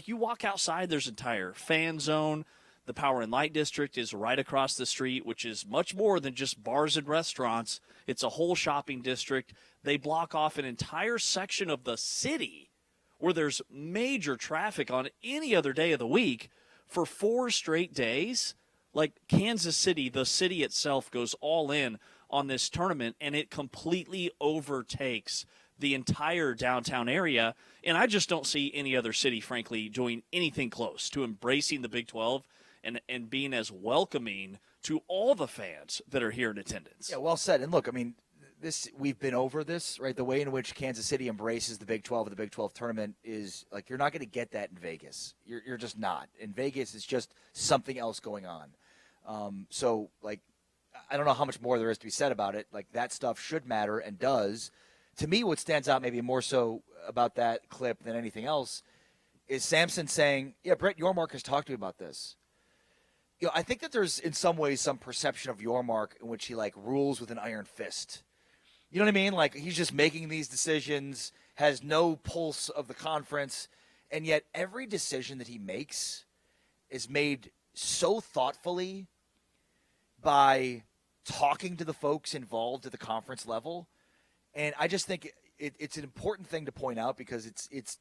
you walk outside, there's entire fan zone. The Power and Light District is right across the street, which is much more than just bars and restaurants. It's a whole shopping district. They block off an entire section of the city where there's major traffic on any other day of the week for 4 straight days. Like Kansas City, the city itself goes all in on this tournament, and it completely overtakes the entire downtown area. And I just don't see any other city, frankly, doing anything close to embracing the Big 12 and being as welcoming to all the fans that are here in attendance. Yeah, well said. And look, I mean, we've been over this, right? The way in which Kansas City embraces the Big 12 or the Big 12 tournament is like you're not going to get that in Vegas. You're just not. In Vegas, it's just something else going on. So, like, I don't know how much more there is to be said about it. Like, that stuff should matter and does. To me, what stands out maybe more so about that clip than anything else is Sampson saying, yeah, Brett Yormark has talked to me about this. I think that there's in some ways some perception of Yormark in which he like rules with an iron fist. You know what I mean? Like he's just making these decisions, has no pulse of the conference, and yet every decision that he makes is made so thoughtfully by talking to the folks involved at the conference level. And I just think it's an important thing to point out because it's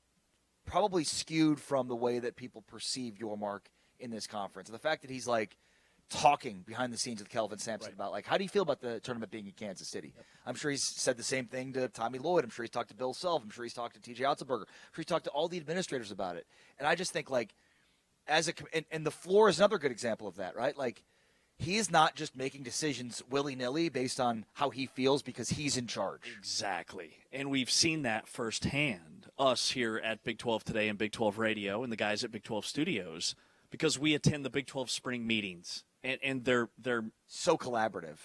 probably skewed from the way that people perceive Yormark in this conference. And the fact that he's like talking behind the scenes with Kelvin Sampson about like, how do you feel about the tournament being in Kansas City? Yep. I'm sure he's said the same thing to Tommy Lloyd. I'm sure he's talked to Bill Self. I'm sure he's talked to TJ Otzelberger. I'm sure he's talked to all the administrators about it. And I just think like and the floor is another good example of that, right? Like he is not just making decisions willy-nilly based on how he feels because he's in charge. Exactly. And we've seen that firsthand, us here at Big 12 Today and Big 12 Radio and the guys at Big 12 Studios, because we attend the Big 12 spring meetings, and they're so collaborative.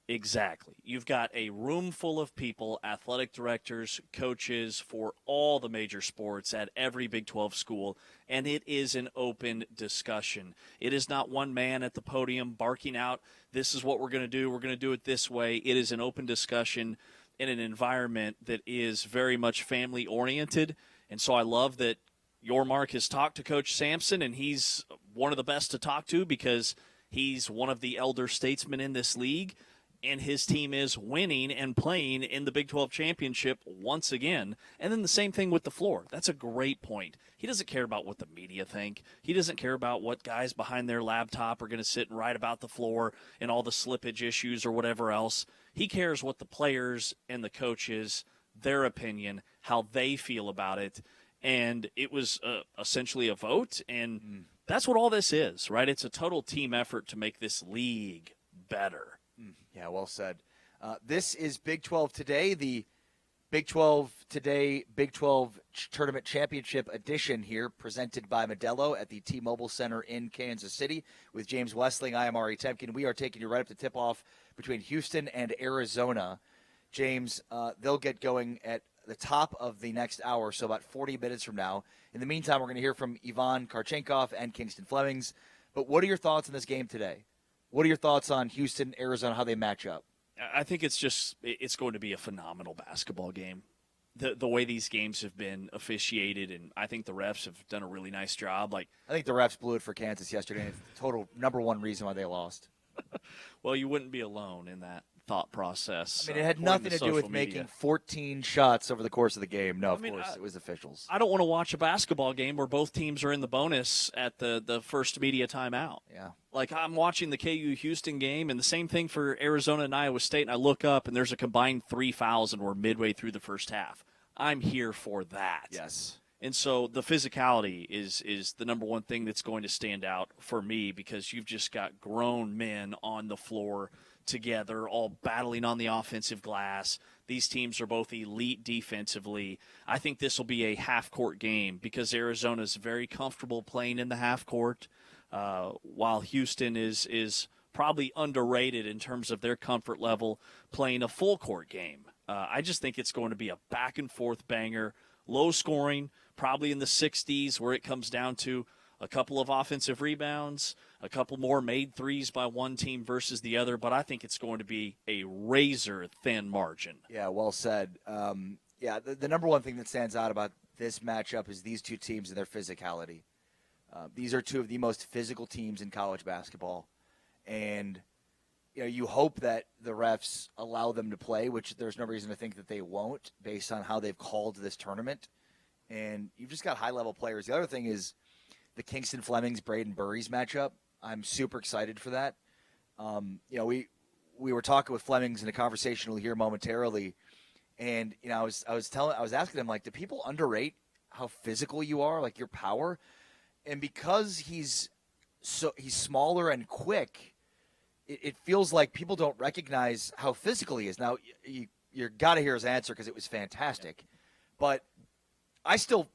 Exactly. You've got a room full of people, athletic directors, coaches for all the major sports at every Big 12 school, and it is an open discussion. It is not one man at the podium barking out, this is what we're going to do it this way. It is an open discussion in an environment that is very much family-oriented, and so I love that Yormark has talked to Coach Sampson, and he's one of the best to talk to because he's one of the elder statesmen in this league, and his team is winning and playing in the Big 12 championship once again. And then the same thing with the floor. That's a great point. He doesn't care about what the media think. He doesn't care about what guys behind their laptop are going to sit and write about the floor and all the slippage issues or whatever else. He cares what the players and the coaches, their opinion, how they feel about it. And it was essentially a vote, and that's what all this is, right? It's a total team effort to make this league better. Yeah, well said. This is Big 12 Today, the Big 12 Today Big 12 Tournament Championship edition here, presented by Modelo at the T-Mobile Center in Kansas City. With James Westling, I am Ari Temkin. We are taking you right up to tip-off between Houston and Arizona. James, they'll get going at the top of the next hour, so about 40 minutes from now. In the meantime, we're going to hear from Ivan Kharchenkov and Kingston Flemings. But what are your thoughts on this game today? What are your thoughts on Houston, Arizona, how they match up? I think it's going to be a phenomenal basketball game. The way these games have been officiated, and I think the refs have done a really nice job. I think the refs blew it for Kansas yesterday, and it's the total number one reason why they lost. Well, you wouldn't be alone in that thought process. I mean, it had nothing to do with making 14 shots over the course of the game. No, of course, it was officials. I don't want to watch a basketball game where both teams are in the bonus at the first media timeout. Yeah. I'm watching the KU-Houston game, and the same thing for Arizona and Iowa State, and I look up, and there's a combined 3 fouls, and we're midway through the first half. I'm here for that. Yes. And so the physicality is the number one thing that's going to stand out for me, because you've just got grown men on the floor together, all battling on the offensive glass. These teams are both elite defensively. I think this will be a half-court game because Arizona's very comfortable playing in the half-court, while Houston is probably underrated in terms of their comfort level playing a full-court game. I just think it's going to be a back-and-forth banger, low scoring, probably in the 60s, where it comes down to a couple of offensive rebounds, a couple more made threes by one team versus the other, but I think it's going to be a razor-thin margin. Yeah, well said. The number one thing that stands out about this matchup is these two teams and their physicality. These are two of the most physical teams in college basketball, and you hope that the refs allow them to play, which there's no reason to think that they won't based on how they've called this tournament. And you've just got high-level players. The other thing is the Kingston Flemings, Braden Burries matchup. I'm super excited for that. We were talking with Flemings in a conversation we'll hear momentarily, and I was asking him, do people underrate how physical you are, your power? And because he's smaller and quick, it feels like people don't recognize how physical he is. Now you got to hear his answer because it was fantastic, but I still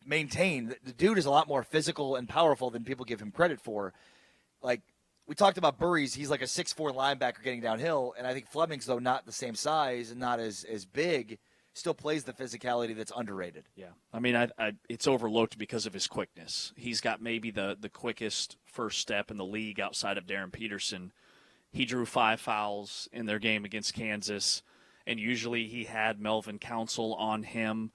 maintain that the dude is a lot more physical and powerful than people give him credit for. We talked about Burries, he's like a 6'4" linebacker getting downhill, and I think Flemings, though not the same size and not as big, still plays the physicality that's underrated. Yeah, I mean, it's overlooked because of his quickness. He's got maybe the quickest first step in the league outside of Darren Peterson. He drew 5 fouls in their game against Kansas, and usually he had Melvin Council on him.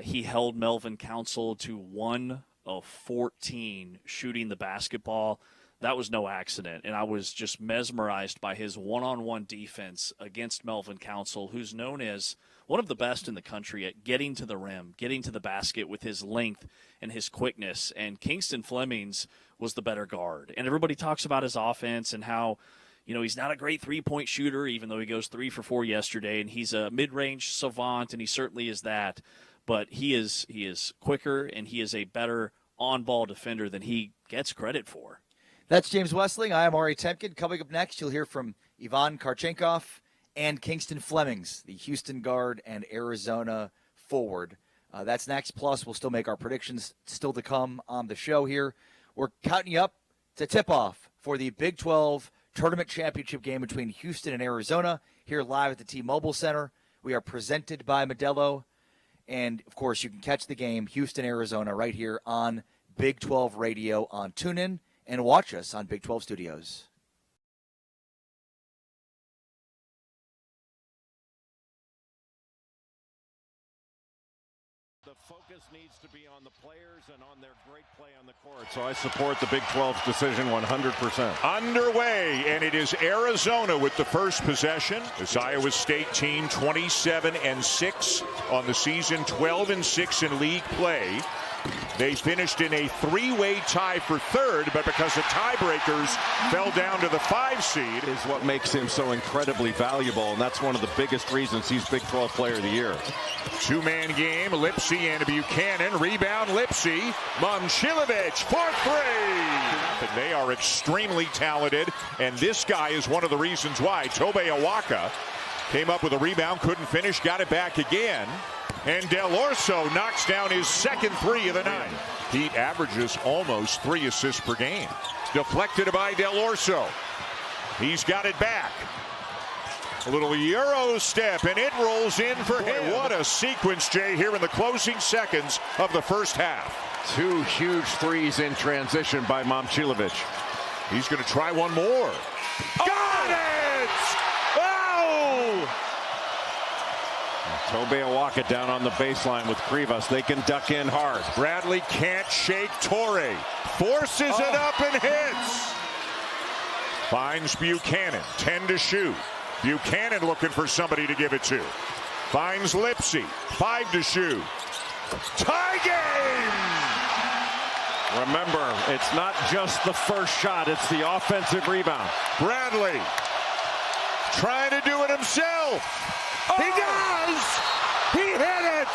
He held Melvin Council to 1 of 14 shooting the basketball. That was no accident, and I was just mesmerized by his one-on-one defense against Melvin Council, who's known as one of the best in the country at getting to the rim, getting to the basket with his length and his quickness. And Kingston Flemings was the better guard. And everybody talks about his offense and how he's not a great three-point shooter, even though he goes 3 for 4 yesterday, and he's a mid-range savant, and he certainly is that. But he is quicker, and he is a better on-ball defender than he gets credit for. That's James Westling. I am Ari Temkin. Coming up next, you'll hear from Ivan Kharchenkov and Kingston Flemings, the Houston guard and Arizona forward. That's next. Plus, we'll still make our predictions still to come on the show here. We're counting you up to tip-off for the Big 12 Tournament Championship game between Houston and Arizona here live at the T-Mobile Center. We are presented by Modelo. And, of course, you can catch the game, Houston, Arizona, right here on Big 12 Radio on TuneIn, and watch us on Big 12 Studios. The focus needs to be on the players and on their great play on the court. So I support the Big 12's decision 100%. Underway, and it is Arizona with the first possession. This Iowa State team 27-6 on the season, 12-6 in league play. They finished in a 3-way tie for third, but because the tiebreakers fell down to the 5 seed. Is what makes him so incredibly valuable, and that's one of the biggest reasons he's Big 12 Player of the Year. 2-man game, Lipsy and Buchanan. Rebound, Lipsy. Momcilovic for 3. They are extremely talented, and this guy is one of the reasons why. Tobe Awaka came up with a rebound, couldn't finish, got it back again. And Del Orso knocks down his second 3 of the night. Pete averages almost 3 assists per game. Deflected by Del Orso. He's got it back. A little Euro step, and it rolls in for him. What a sequence, Jay, here in the closing seconds of the first half. 2 huge threes in transition by Momcilovic. He's going to try one more. Got it! Oh! Tobey walk it down on the baseline with Krivas. They can duck in hard. Bradley can't shake Torrey. Forces it up and hits. Finds Buchanan. 10 to shoot. Buchanan looking for somebody to give it to. Finds Lipsy. 5 to shoot. Tie game! Remember, it's not just the first shot, it's the offensive rebound. Bradley trying to do it himself. He does! He hit it!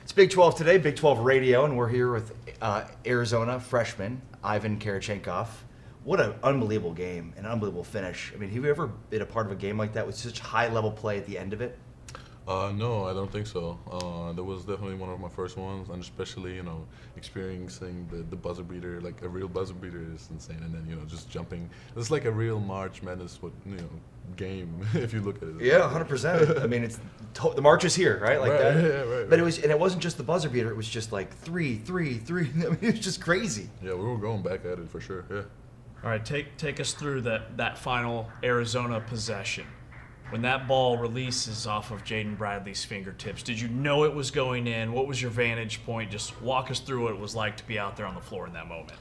It's Big 12 today, Big 12 Radio, and we're here with Arizona freshman Ivan Kharchenkov. What an unbelievable game, an unbelievable finish. I mean, have you ever been a part of a game like that with such high-level play at the end of it? No, I don't think so. That was definitely one of my first ones, and especially, experiencing the buzzer beater, like a real buzzer beater is insane. And then, just jumping. It's like a real March Madness, game, if you look at it. Yeah, 100%. I mean, the March is here, right? Like right, that. Yeah, right. But it wasn't just the buzzer beater. It was just like 3, 3, 3. I mean, it was just crazy. Yeah, we were going back at it for sure, yeah. All right, take us through that final Arizona possession. When that ball releases off of Jaden Bradley's fingertips, did you know it was going in? What was your vantage point? Just walk us through what it was like to be out there on the floor in that moment.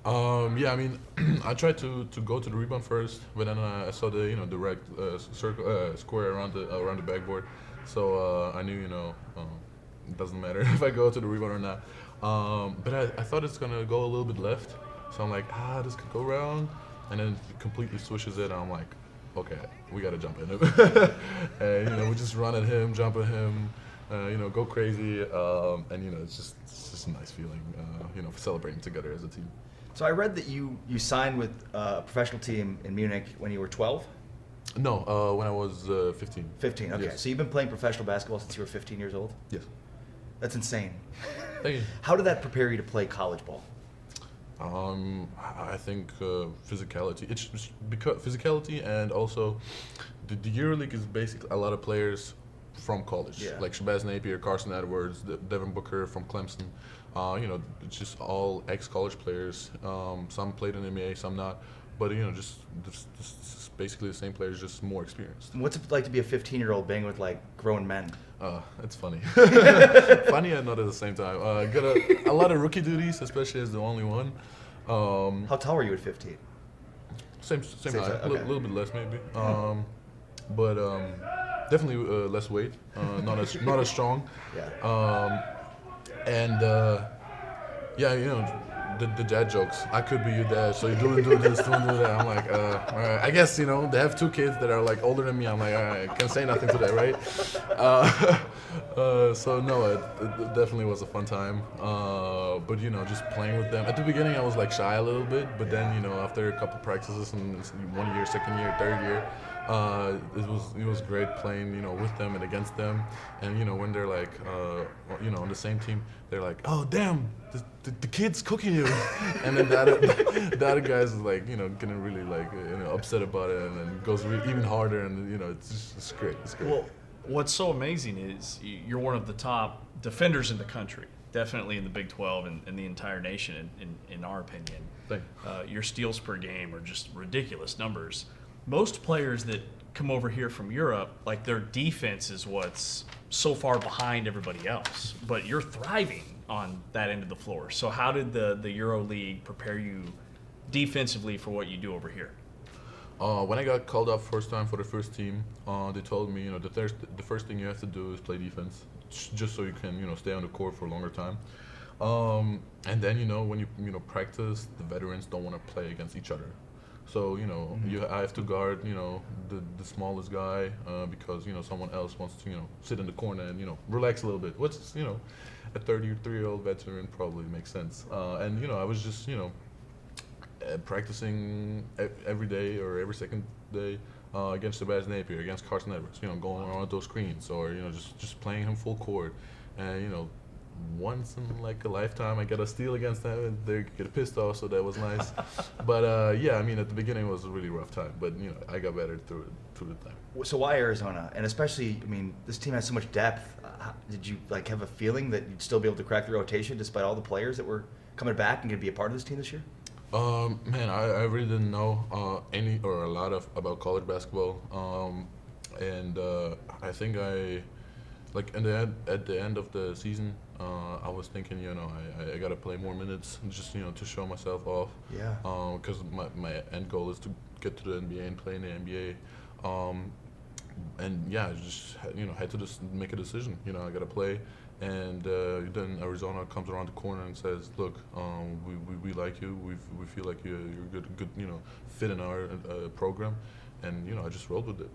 Yeah, I mean, I tried to go to the rebound first, but then I saw the direct square around the backboard, so I knew it doesn't matter if I go to the rebound or not. But I thought it's gonna go a little bit left, So I'm like, this could go wrong. And then it completely swishes it, and I'm like, okay, we got to jump in him. And, we just run at him, jump at him, go crazy. And, it's just a nice feeling, celebrating together as a team. So I read that you signed with a professional team in Munich when you were 12? No, when I was 15. 15, okay. Yes. So you've been playing professional basketball since you were 15 years old? Yes. That's insane. Thank you. How did that prepare you to play college ball? I think physicality. It's just because physicality, and also the EuroLeague is basically a lot of players from college, like Shabazz Napier, Carson Edwards, Devin Booker from Clemson. It's just all ex-college players. Some played in the NBA, some not. But just basically the same players, just more experienced. What's it like to be a 15-year-old banging with like grown men? It's funny. Funny and not at the same time. Got a lot of rookie duties, especially as the only one. How tall were you at 15? Same height, okay. a little bit less maybe. But definitely less weight, not as strong. Yeah. The dad jokes. I could be your dad, so you do this, don't do that. I'm like, all right. I guess they have 2 kids that are like older than me. I'm like, all right, I can't say nothing to that, right? So no, it definitely was a fun time. But just playing with them. At the beginning, I was like shy a little bit, but then after a couple practices and 1 year, second year, third year, it was great playing with them and against them. And when they're like on the same team, they're like, oh damn, the kid's cooking you. And then the other guys is like getting really like upset about it, and then goes even harder, and it's great. It's great. Well, what's so amazing is you're one of the top defenders in the country, definitely in the Big 12 and the entire nation, in our opinion. Your steals per game are just ridiculous numbers. Most players that come over here from Europe, like their defense is what's so far behind everybody else, but you're thriving on that end of the floor. So how did the EuroLeague prepare you defensively for what you do over here? When I got called up first time for the first team, they told me, the first thing you have to do is play defense, just so you can, stay on the court for a longer time. And then, when you practice, the veterans don't want to play against each other. So, I have to guard, the smallest guy because, someone else wants to, sit in the corner and, relax a little bit. Which is, a 33-year-old veteran probably makes sense. And, I was just, practicing every day or every second day against Shabazz Napier, against Carson Edwards, going around those screens, or, just playing him full court. And, once in like a lifetime I got a steal against them, and they get pissed off, so that was nice. But at the beginning it was a really rough time, but I got better through the time. So why Arizona? And especially, this team has so much depth. Did you like have a feeling that you'd still be able to crack the rotation despite all the players that were coming back and going to be a part of this team this year? Man, I really didn't know any or a lot about college basketball, and I think at the end of the season, I was thinking, I got to play more minutes just, to show myself off. Yeah. Because my end goal is to get to the NBA and play in the NBA. I just, had to just make a decision. I got to play. And then Arizona comes around the corner and says, look, we like you. We feel like you're good, fit in our program. And, I just rolled with it.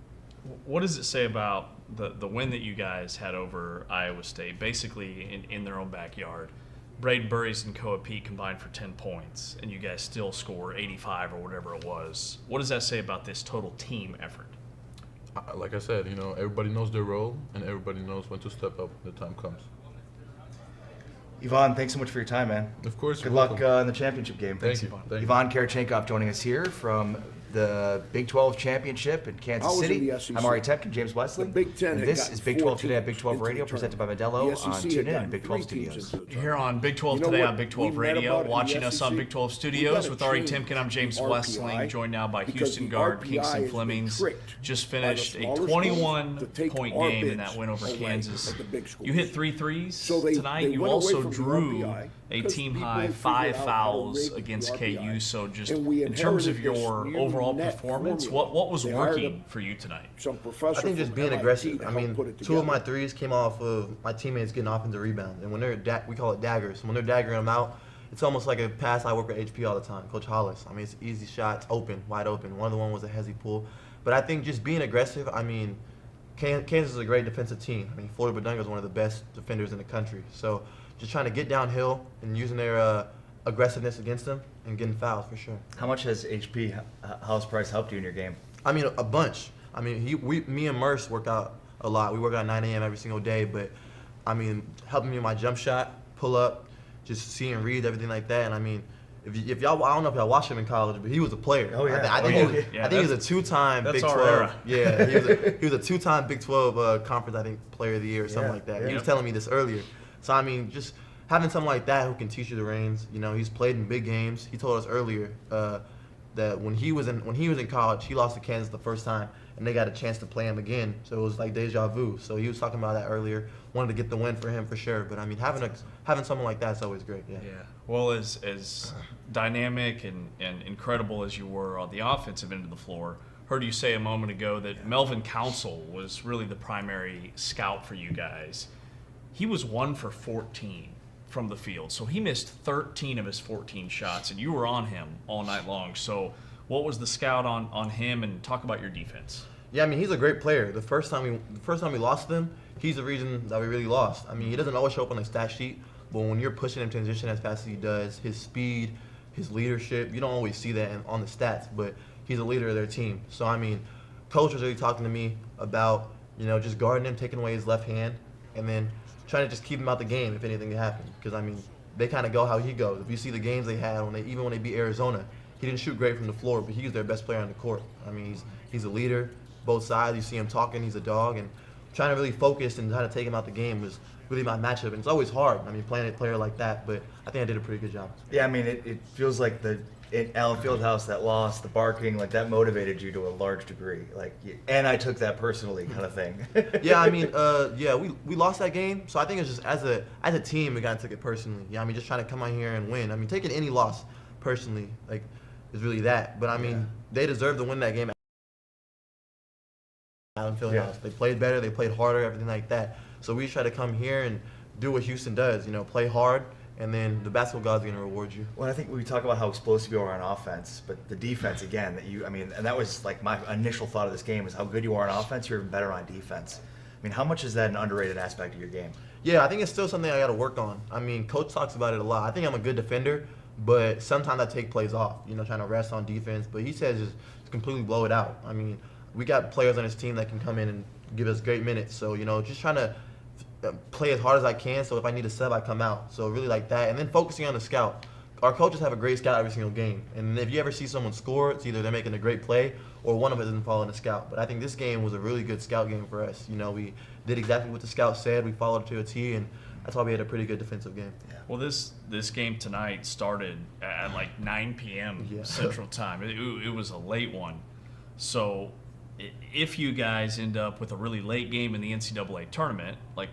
What does it say about the win that you guys had over Iowa State, basically in their own backyard? Braden Burries and Koa Pete combined for 10 points, and you guys still score 85 or whatever it was. What does that say about this total team effort? Like I said, everybody knows their role, and everybody knows when to step up when the time comes. Ivan, thanks so much for your time, man. Of course. Good luck in the championship game. Thank you. Ivan Kharchenkov joining us here from the Big 12 Championship in Kansas City. I'm Ari Tepkin, James Wesley. Big Ten and this is Big 12 Today on Big 12 Radio, presented by Modelo on TuneIn and Big 12 Studios. You're here on Big 12 Today on Big 12 Radio, watching us on Big 12 Studios with Ari Timken. I'm James Westling, joined now by Houston guard Kingston Flemings. Just finished a 21-point game in that win over Kansas. You hit 3 threes tonight. You also drew a team-high 5 fouls against KU. So just in terms of your overall performance, what was working for you tonight? I think just being aggressive. I mean, 2 of my threes came off of my teammates getting offensive rebounds, and when they're we call it daggers. When they're daggering them out, it's almost like a pass I work with HP all the time, Coach Hollis. I mean, it's easy shots, open, wide open. One of the one was a hezzy pull. But I think just being aggressive, I mean, Kansas is a great defensive team. I mean, Florida Badunga is one of the best defenders in the country. So just trying to get downhill and using their aggressiveness against them and getting fouls for sure. How much has HP, Hollis Price, helped you in your game? I mean, a bunch. I mean, me and Merce work out a lot. We work out at 9 a.m. every single day. But, I mean, helping me with my jump shot, pull up, just see and read, everything like that. And, I mean, if y'all, I don't know if y'all watched him in college, but he was a player. Oh, yeah. I think he was a two-time Big 12. Era. Yeah, he was a two-time Big 12 conference, I think, player of the year or something like that. He was telling me this earlier. So, I mean, just having someone like that who can teach you the reins. You know, he's played in big games. He told us earlier that when he was in college, he lost to Kansas the first time, and they got a chance to play him again. So it was like deja vu. So he was talking about that earlier. Wanted to get the win for him for sure. But I mean, having someone like that's always great. Yeah. Yeah. Well, as dynamic and incredible as you were on the offensive end of the floor, heard you say a moment ago that Melvin Council was really the primary scout for you guys. He was 1 for 14 from the field, so he missed 13 of his 14 shots, and you were on him all night long. So what was the scout on him, and talk about your defense? Yeah, I mean, he's a great player. The first time we lost him, he's the reason that we really lost. I mean, he doesn't always show up on the stat sheet, but when you're pushing him transition as fast as he does, his speed, his leadership, you don't always see that on the stats, but he's a leader of their team. So, I mean, coach was really talking to me about, you know, just guarding him, taking away his left hand, and then trying to just keep him out the game if anything happens. Because, I mean, they kind of go how he goes. If you see the games they had, even when they beat Arizona, he didn't shoot great from the floor, but he's their best player on the court. I mean, he's a leader, both sides. You see him talking, he's a dog, and trying to really focus and trying to take him out the game was really my matchup. And it's always hard, I mean, playing a player like that, but I think I did a pretty good job. Yeah, I mean, it feels like Allen Fieldhouse, that loss, the barking, like that motivated you to a large degree. Like, and I took that personally, kind of thing. Yeah, I mean, we lost that game, so I think it's just as a team, we kind of took it personally. Yeah, I mean, just trying to come out here and win. I mean, taking any loss personally, like, is really that. But I mean, they deserve to win that game. Allen Fieldhouse. Yeah. They played better, they played harder, everything like that. So we try to come here and do what Houston does. You know, play hard. And then the basketball gods are going to reward you. Well, I think we talk about how explosive you are on offense, but the defense, again, and that was like my initial thought of this game is how good you are on offense, you're even better on defense. I mean, how much is that an underrated aspect of your game? Yeah, I think it's still something I got to work on. I mean, Coach talks about it a lot. I think I'm a good defender, but sometimes I take plays off, you know, trying to rest on defense. But he says just completely blow it out. I mean, we got players on his team that can come in and give us great minutes. So, you know, just trying to play as hard as I can, so if I need a sub, I come out. So really like that. And then focusing on the scout. Our coaches have a great scout every single game. And if you ever see someone score, it's either they're making a great play or one of us isn't following the scout. But I think this game was a really good scout game for us. You know, we did exactly what the scout said. We followed it to a T, and that's why we had a pretty good defensive game. Yeah. Well, this game tonight started at like 9 p.m. Central Time. It was a late one. So if you guys end up with a really late game in the NCAA tournament, like,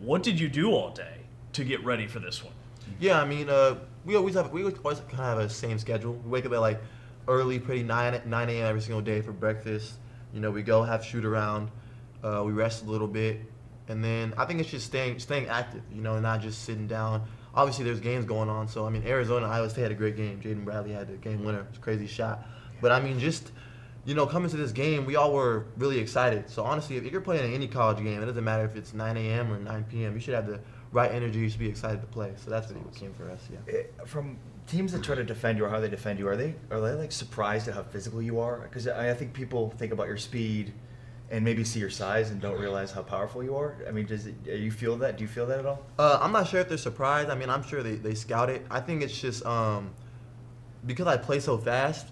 what did you do all day to get ready for this one? Yeah, I mean, we always kind of have a same schedule. We wake up at like early, pretty 9 a.m. every single day for breakfast. You know, we go have shoot around, we rest a little bit, and then I think it's just staying active. You know, and not just sitting down. Obviously, there's games going on. So I mean, Arizona, Iowa State had a great game. Jaden Bradley had the game winner. It was a crazy shot. But I mean, just, you know, coming to this game, we all were really excited. So honestly, if you're playing in any college game, it doesn't matter if it's 9 a.m. or 9 p.m. You should have the right energy. You should be excited to play. So that's what came for us. Yeah. From teams that try to defend you or how they defend you, are they like surprised at how physical you are? Because I think people think about your speed and maybe see your size and don't realize how powerful you are. I mean, do you feel that? Do you feel that at all? I'm not sure if they're surprised. I mean, I'm sure they scout it. I think it's just because I play so fast,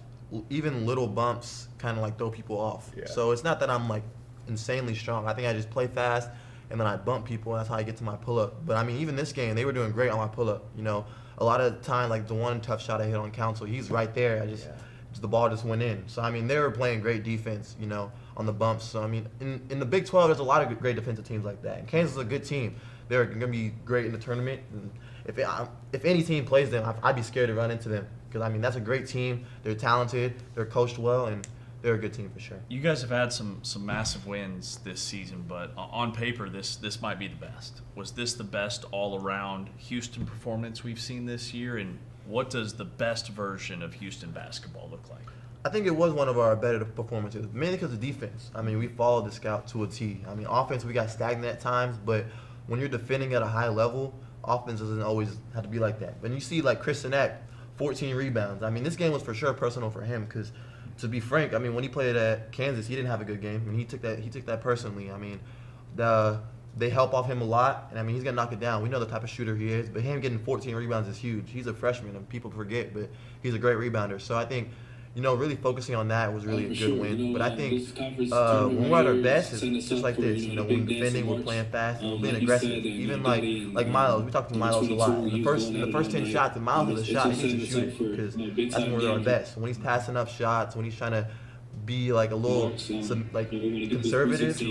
even little bumps kind of like throw people off. Yeah. So it's not that I'm like insanely strong. I think I just play fast and then I bump people, and that's how I get to my pull-up. But I mean, even this game, they were doing great on my pull-up. You know, a lot of the time, like the one tough shot I hit on Council, he's right there. The ball just went in. So I mean, they were playing great defense, you know, on the bumps. So I mean, in the Big 12, there's a lot of great defensive teams like that. And Kansas is a good team. They're going to be great in the tournament. And if any team plays them, I'd be scared to run into them. Because, I mean, that's a great team. They're talented. They're coached well. And they're a good team for sure. You guys have had some massive wins this season, but on paper, this might be the best. Was this the best all-around Houston performance we've seen this year? And what does the best version of Houston basketball look like? I think it was one of our better performances, mainly because of defense. I mean, we followed the scout to a T. I mean, offense, we got stagnant at times, but when you're defending at a high level, offense doesn't always have to be like that. When you see, like, Chris Sinek, 14 rebounds. I mean, this game was for sure personal for him because, to be frank, I mean, when he played at Kansas, he didn't have a good game, and he took that personally. I mean, they help off him a lot, and I mean, he's gonna knock it down. We know the type of shooter he is, but him getting 14 rebounds is huge. He's a freshman, and people forget, but he's a great rebounder. So I think, really focusing on that was really a good win. But I think when we're at our best, it's just like this. When we're defending, we're playing fast, and we're being aggressive. Even like Milos, we talk to Milos a lot. In the first 10 shots, if Milos has a shot, he needs to shoot it because that's when we're at our best. When he's passing up shots, when he's trying to be like a little conservative,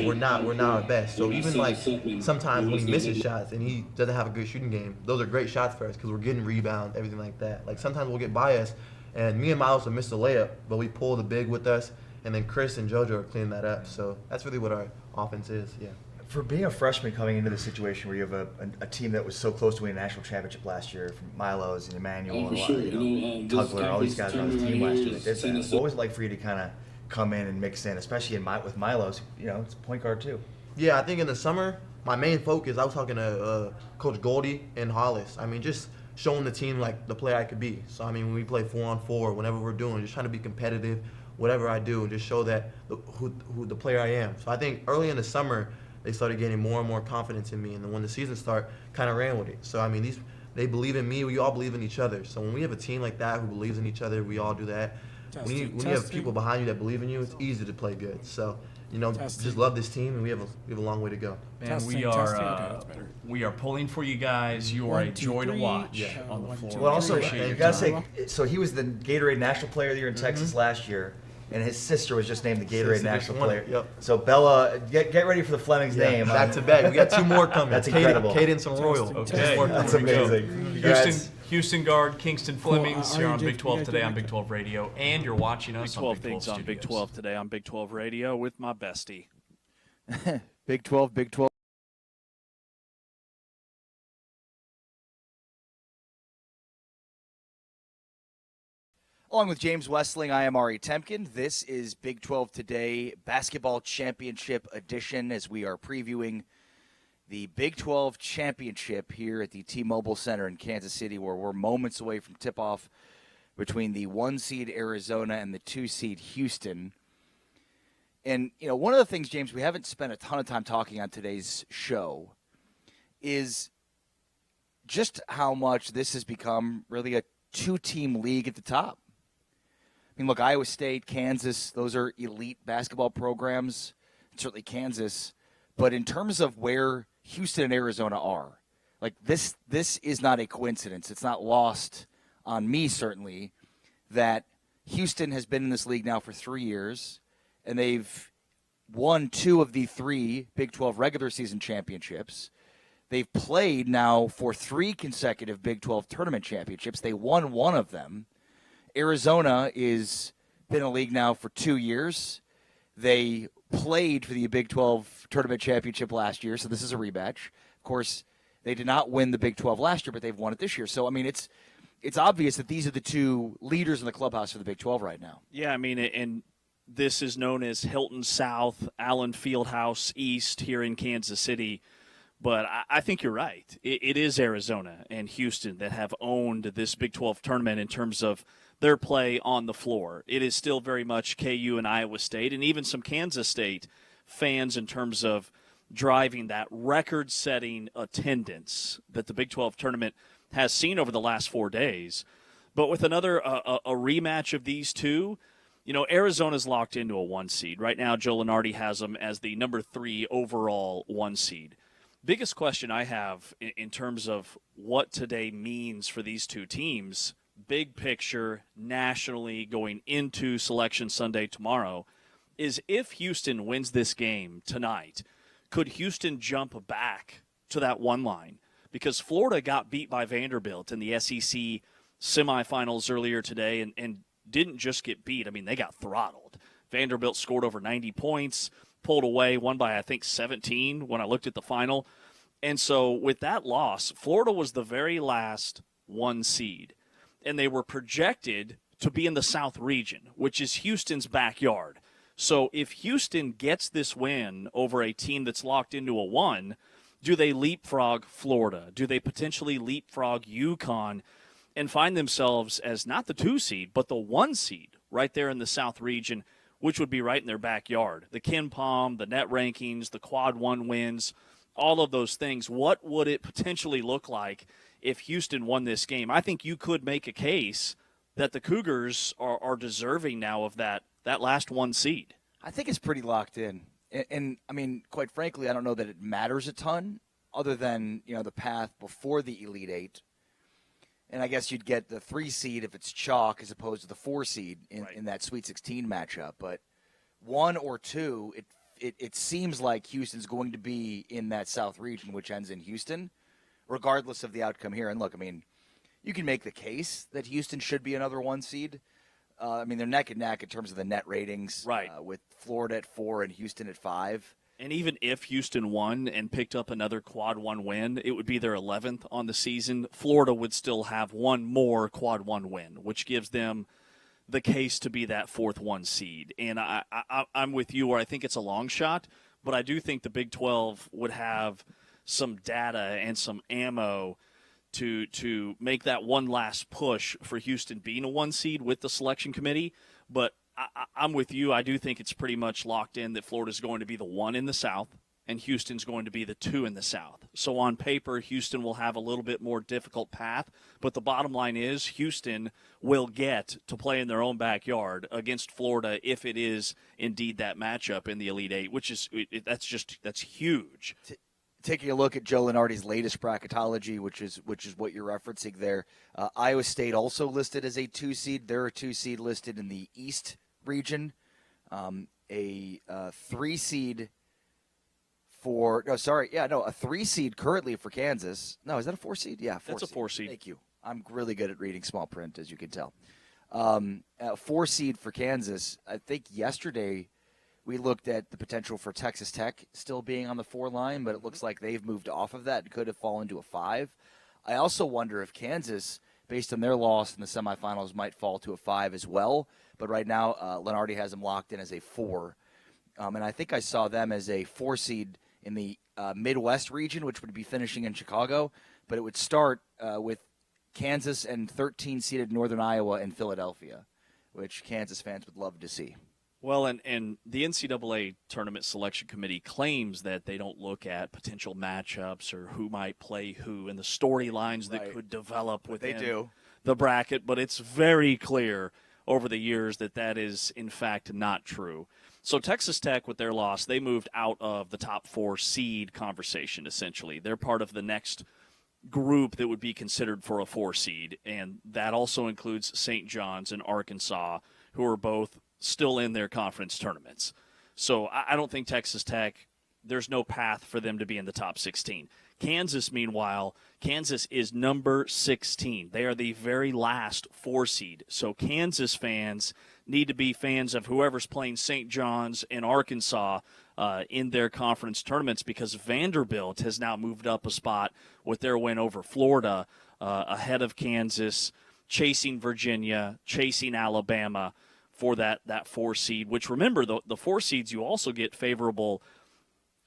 we're not our best. So even like sometimes when he misses shots and he doesn't have a good shooting game, those are great shots for us because we're getting rebounds, everything like that. Like sometimes we'll get biased. And me and Miles will miss a layup, but we pull the big with us, and then Chris and JoJo are cleaning that up. So that's really what our offense is, yeah. For being a freshman coming into the situation where you have a team that was so close to winning a national championship last year, from Milos and Emmanuel, Tugler, all these guys on the team last year that did that. What was it like for you to kind of come in and mix in, especially with Milos? It's a point guard too. Yeah, I think in the summer, my main focus, I was talking to Coach Goldie and Hollis. I mean, just showing the team like the player I could be. So I mean, when we play 4-on-4, whatever we're doing, just trying to be competitive, whatever I do, and just show that who the player I am. So I think early in the summer, they started getting more and more confidence in me, and then when the season started, kind of ran with it. So I mean, they believe in me. We all believe in each other. So when we have a team like that who believes in each other, we all do that. When you have people behind you that believe in you, it's easy to play good. So just love this team, and we have a long way to go. Man, we are pulling for you guys. You are a joy to watch on the floor. Well, also, you gotta say, so he was the Gatorade National Player of the Year in Texas last year, and his sister was just named the Gatorade National Player. Yep. So Bella, get ready for the Flemings name. Back to back. We got two more coming. That's incredible. Cadence and Royal. Okay, that's amazing. Houston guard Kingston Flemings here on Big 12 Today on Big 12 Radio, and you're watching us on Big 12 on Big 12 Today on Big 12 Radio with my bestie. Big 12. Along with James Westling, I am Ari Temkin. This is Big 12 Today Basketball Championship Edition as we are previewing the Big 12 Championship here at the T-Mobile Center in Kansas City, where we're moments away from tip-off between the 1-seed Arizona and the 2-seed Houston. And, one of the things, James, we haven't spent a ton of time talking on today's show is just how much this has become really a two-team league at the top. I mean, look, Iowa State, Kansas, those are elite basketball programs, certainly Kansas. But in terms of where Houston and Arizona are, like this is not a coincidence. It's not lost on me, certainly, that Houston has been in this league now for 3 years, and they've won 2 of the 3 Big 12 regular season championships. They've played now for 3 consecutive Big 12 tournament championships. They won 1 of them. Arizona is been in the league now for 2 years. They played for the Big 12 tournament championship last year, so this is a rematch. Of course, they did not win the Big 12 last year, but they've won it this year. So, I mean, it's obvious that these are the 2 leaders in the clubhouse for the Big 12 right now. Yeah, I mean, and this is known as Hilton South, Allen Fieldhouse East here in Kansas City. But I think you're right. It is Arizona and Houston that have owned this Big 12 tournament in terms of their play on the floor. It is still very much KU and Iowa State and even some Kansas State fans in terms of driving that record-setting attendance that the Big 12 tournament has seen over the last 4 days. But with another a rematch of these two, Arizona's locked into a 1 seed. Right now, Joe Lunardi has them as the number 3 overall 1 seed. Biggest question I have in terms of what today means for these 2 teams, big picture, nationally, going into Selection Sunday tomorrow, is if Houston wins this game tonight, could Houston jump back to that 1 line? Because Florida got beat by Vanderbilt in the SEC semifinals earlier today, and didn't just get beat. I mean, they got throttled. Vanderbilt scored over 90 points, pulled away, won by, I think, 17 when I looked at the final. And so with that loss, Florida was the very last 1 seed. And they were projected to be in the South region, which is Houston's backyard. So if Houston gets this win over a team that's locked into a 1, do they leapfrog Florida? Do they potentially leapfrog UConn and find themselves as not the 2 seed, but the 1 seed right there in the South region, which would be right in their backyard? The KenPom, the net rankings, the quad 1 wins, all of those things. What would it potentially look like if Houston won this game? I think you could make a case that the Cougars are deserving now of that last 1 seed. I think it's pretty locked in. And I mean, quite frankly, I don't know that it matters a ton other than, the path before the Elite Eight. And I guess you'd get the 3 seed if it's chalk as opposed to the 4 seed in that Sweet 16 matchup. But 1 or 2, it seems like Houston's going to be in that South region, which ends in Houston, regardless of the outcome here. And look, I mean, you can make the case that Houston should be another 1 seed. I mean, they're neck and neck in terms of the net ratings, right? With Florida at 4 and Houston at 5. And even if Houston won and picked up another quad 1 win, it would be their 11th on the season. Florida would still have 1 more quad 1 win, which gives them the case to be that 4th 1 seed. And I'm with you where I think it's a long shot, but I do think the Big 12 would have some data and some ammo to make that one last push for Houston being a 1 seed with the selection committee. But I'm with you. I do think it's pretty much locked in that Florida's going to be the 1 in the South and Houston's going to be the 2 in the South. So on paper, Houston will have a little bit more difficult path. But the bottom line is Houston will get to play in their own backyard against Florida if it is indeed that matchup in the Elite Eight, which is that's huge. Taking a look at Joe Lenardi's latest bracketology, which is what you're referencing there, Iowa State also listed as a 2 seed. They're a 2 seed listed in the East region. A 3 seed a 3 seed currently for Kansas. No, is that a 4 seed? Yeah, 4 That's a 4 seed. Thank you. I'm really good at reading small print, as you can tell. 4 seed for Kansas. I think yesterday we looked at the potential for Texas Tech still being on the 4 line, but it looks like they've moved off of that and could have fallen to a 5. I also wonder if Kansas, based on their loss in the semifinals, might fall to a 5 as well. But right now, Lenardi has them locked in as a 4. And I think I saw them as a 4 seed in the Midwest region, which would be finishing in Chicago. But it would start with Kansas and 13-seeded Northern Iowa and Philadelphia, which Kansas fans would love to see. Well, and the NCAA Tournament Selection Committee claims that they don't look at potential matchups or who might play who and the storylines that could develop within the bracket, but it's very clear over the years that is, in fact, not true. So Texas Tech, with their loss, they moved out of the top 4 seed conversation, essentially. They're part of the next group that would be considered for a 4 seed, and that also includes St. John's and Arkansas, who are both still in their conference tournaments. So I don't think Texas Tech, there's no path for them to be in the top 16. Kansas, meanwhile, Kansas is number 16. They are the very last 4 seed. So Kansas fans need to be fans of whoever's playing St. John's and Arkansas in their conference tournaments, because Vanderbilt has now moved up a spot with their win over Florida ahead of Kansas, chasing Virginia, chasing Alabama for that 4 seed, which, remember, the 4 seeds, you also get favorable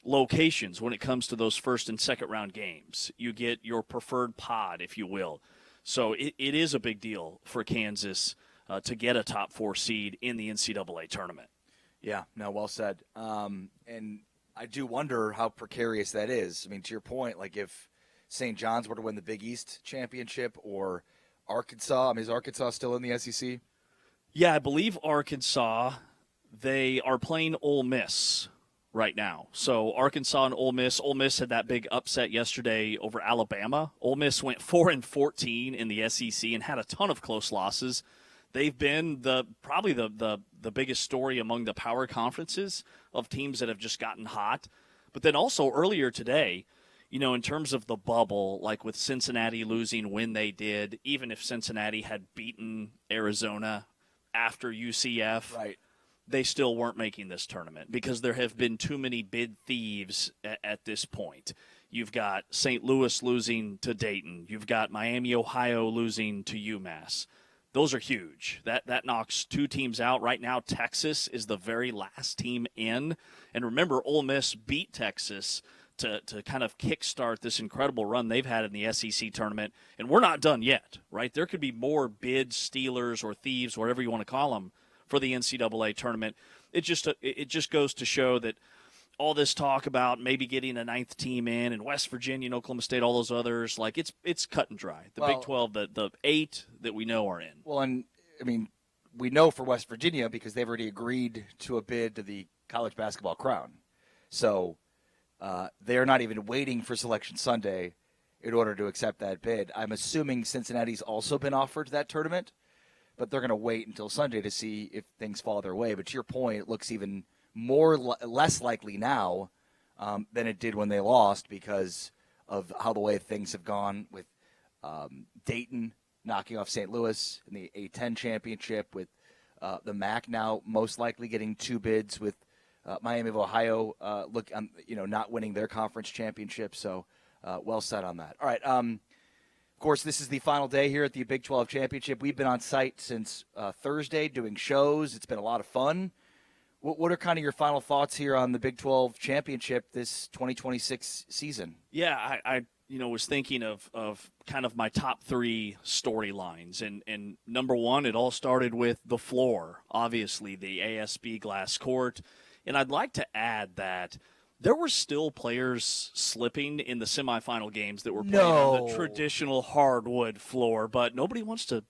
locations when it comes to those first and second round games. You get your preferred pod, if you will. So it is a big deal for Kansas to get a top 4 seed in the NCAA tournament. Yeah, no, well said. And I do wonder how precarious that is. I mean, to your point, like if St. John's were to win the Big East championship, or Arkansas, I mean, is Arkansas still in the SEC? Yeah, I believe Arkansas, they are playing Ole Miss right now. So Arkansas and Ole Miss had that big upset yesterday over Alabama. Ole Miss went 4-14 in the SEC and had a ton of close losses. They've been probably the biggest story among the power conferences of teams that have just gotten hot. But then also earlier today, in terms of the bubble, like with Cincinnati losing when they did, even if Cincinnati had beaten Arizona, after UCF, Right. they still weren't making this tournament because there have been too many bid thieves at this point. You've got St. Louis losing to Dayton. You've got Miami, Ohio losing to UMass. Those are huge. That knocks 2 teams out. Right now, Texas is the very last team in. And remember, Ole Miss beat Texas to kind of kickstart this incredible run they've had in the SEC tournament. And we're not done yet, right? There could be more bid stealers or thieves, whatever you want to call them, for the NCAA tournament. It just goes to show that all this talk about maybe getting a 9th team in West Virginia and Oklahoma State, all those others, like it's cut and dry. The Big 12, the 8 that we know are in. Well, and I mean, we know for West Virginia because they've already agreed to a bid to the college basketball crown. So they're not even waiting for Selection Sunday in order to accept that bid. I'm assuming Cincinnati's also been offered that tournament, but they're going to wait until Sunday to see if things fall their way. But to your point, it looks even less likely now than it did when they lost because of how the way things have gone with Dayton knocking off St. Louis in the A-10 championship, with the MAC now most likely getting 2 bids, with Miami of Ohio not winning their conference championship. So well said on that. All right. Of course, this is the final day here at the Big 12 Championship. We've been on site since Thursday doing shows. It's been a lot of fun. What are kind of your final thoughts here on the Big 12 Championship this 2026 season? Yeah, I was thinking of kind of my top 3 storylines. And number 1, it all started with the floor, obviously, the ASB glass court. And I'd like to add that there were still players slipping in the semifinal games that were played on the traditional hardwood floor, but nobody wants to.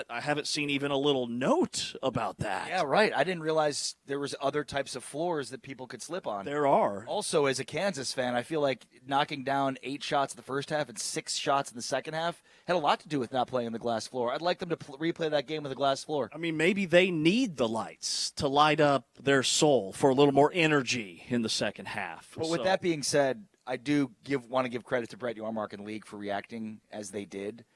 I haven't seen even a little note about that. Yeah, right. I didn't realize there was other types of floors that people could slip on. There are. Also, as a Kansas fan, I feel like knocking down 8 shots in the first half and 6 shots in the second half had a lot to do with not playing on the glass floor. I'd like them to replay that game with a glass floor. I mean, maybe they need the lights to light up their soul for a little more energy in the second half. But with that being said, I do want to give credit to Brett Yormark and League for reacting as they did.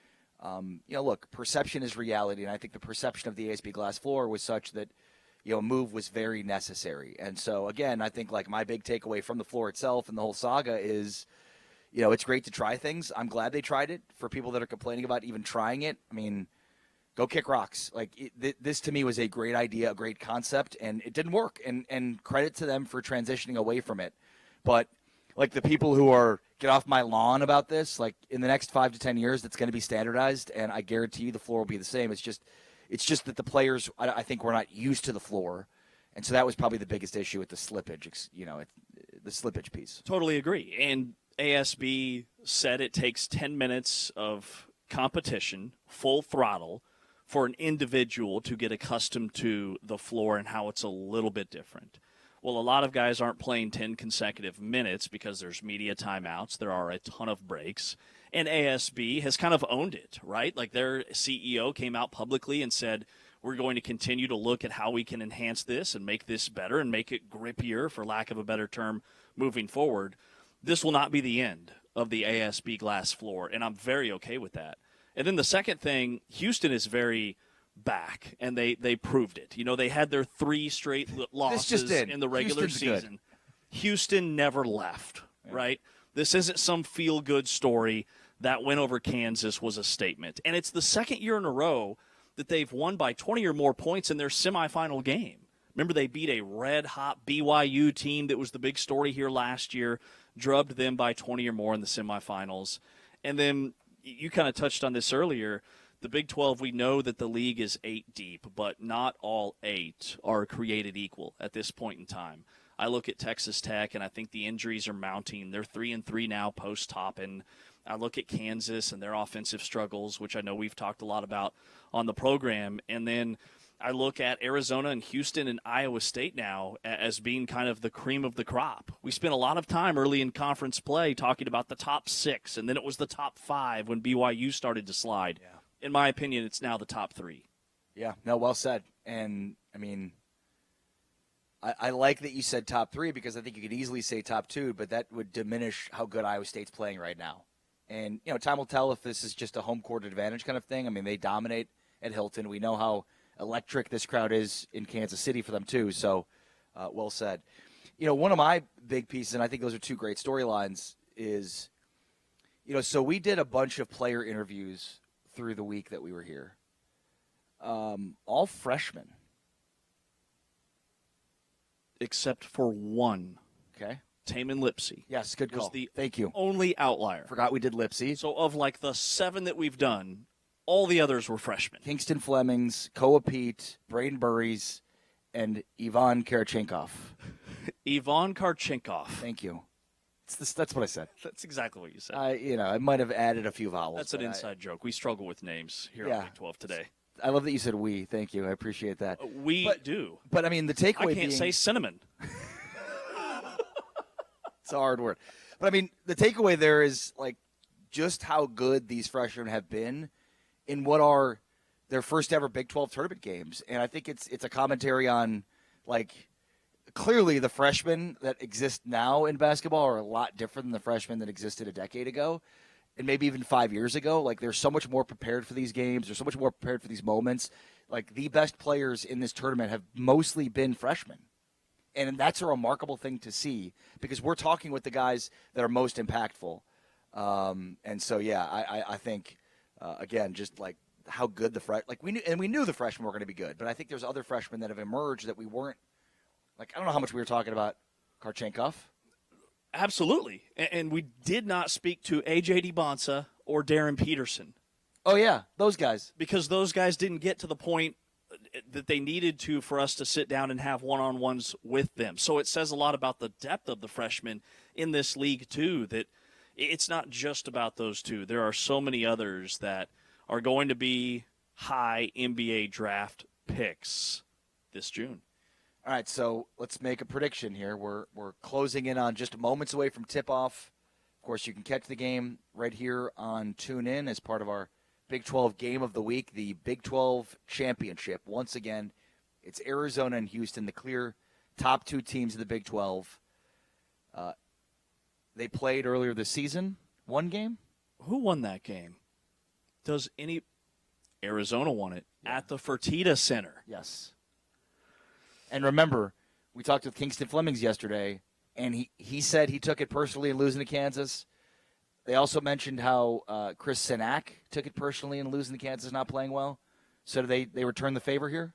Look, perception is reality, and I think the perception of the ASB glass floor was such that, a move was very necessary. And so, again, I think like my big takeaway from the floor itself and the whole saga is, it's great to try things. I'm glad they tried it. For people that are complaining about even trying it, I mean, go kick rocks. Like this to me was a great idea, a great concept, and it didn't work. And credit to them for transitioning away from it. But like the people who are get off my lawn about this, like in the next 5 to 10 years, that's going to be standardized, and I guarantee you the floor will be the same. It's just that the players, I think, were not used to the floor, and so that was probably the biggest issue with the slippage. The slippage piece. Totally agree. And ASB said it takes 10 minutes of competition, full throttle, for an individual to get accustomed to the floor and how it's a little bit different. Well, a lot of guys aren't playing 10 consecutive minutes because there's media timeouts. There are a ton of breaks. And ASB has kind of owned it, right? Like their CEO came out publicly and said, we're going to continue to look at how we can enhance this and make this better and make it grippier, for lack of a better term, moving forward. This will not be the end of the ASB glass floor, and I'm very okay with that. And then the second thing, Houston is very back, and they proved it. They had their 3 straight losses in the regular season. Good. Houston never left, right? This isn't some feel-good story. That win over Kansas was a statement. And it's the second year in a row that they've won by 20 or more points in their semifinal game. Remember, they beat a red-hot BYU team that was the big story here last year, drubbed them by 20 or more in the semifinals. And then you kind of touched on this earlier. The Big 12, we know that the league is 8 deep, but not all 8 are created equal at this point in time. I look at Texas Tech, and I think the injuries are mounting. They're 3-3 now post-Toppin. I look at Kansas and their offensive struggles, which I know we've talked a lot about on the program. And then I look at Arizona and Houston and Iowa State now as being kind of the cream of the crop. We spent a lot of time early in conference play talking about the top 6, and then it was the top 5 when BYU started to slide. Yeah. In my opinion, it's now the top 3. Yeah, no, well said. And, I mean, I like that you said top 3 because I think you could easily say top 2, but that would diminish how good Iowa State's playing right now. And, time will tell if this is just a home court advantage kind of thing. I mean, they dominate at Hilton. We know how electric this crowd is in Kansas City for them too. So, well said. One of my big pieces, and I think those are two great storylines, is, so we did a bunch of player interviews through the week that we were here. All freshmen. Except for one. Okay. Taman Lipsey. Yes, good call. Was the Thank you. only outlier. Forgot we did Lipsey. So of like the 7 that we've done, all the others were freshmen. Kingston Flemings, Koa Pete, Braden Burries, and Ivan Kharchenkov. Ivan Kharchenkov. Thank you. That's what I said. That's exactly what you said. I might have added a few vowels. That's an inside joke. We struggle with names here on Big 12 today. I love that you said we. Thank you. I appreciate that. We do. But, I mean, the takeaway I can't say cinnamon. It's a hard word. But, I mean, the takeaway there is, like, just how good these freshmen have been in what are their first ever Big 12 tournament games. And I think it's a commentary on, like, clearly the freshmen that exist now in basketball are a lot different than the freshmen that existed a decade ago and maybe even 5 years ago. Like, they're so much more prepared for these games. They're so much more prepared for these moments. Like, the best players in this tournament have mostly been freshmen. And that's a remarkable thing to see because we're talking with the guys that are most impactful. And so, I think, again, just like how good we knew the freshmen were going to be good, but I think there's other freshmen that have emerged that we weren't, like, I don't know how much we were talking about Kharchenkov. Absolutely. And we did not speak to A.J. DeBonsa or Darren Peterson. Oh, yeah, those guys. Because those guys didn't get to the point that they needed to for us to sit down and have one-on-ones with them. So it says a lot about the depth of the freshmen in this league, too, that it's not just about those two. There are so many others that are going to be high NBA draft picks this June. All right, so let's make a prediction here. We're closing in on just moments away from tip-off. Of course, you can catch the game right here on TuneIn as part of our Big 12 Game of the Week, the Big 12 Championship. Once again, it's Arizona and Houston, the clear top two teams of the Big 12. They played earlier this season. One game? Who won that game? Arizona won it at the Fertitta Center. Yes. And remember, we talked with Kingston Flemings yesterday, and he said he took it personally in losing to Kansas. They also mentioned how Chris Sinak took it personally in losing to Kansas, not playing well. So do they return the favor here?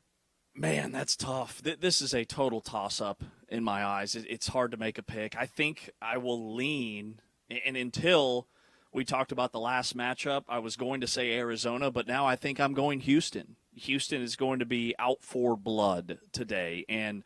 Man, that's tough. This is a total toss-up in my eyes. It's hard to make a pick. I think I will lean, and until we talked about the last matchup, I was going to say Arizona, but now I think I'm going Houston. Houston is going to be out for blood today, and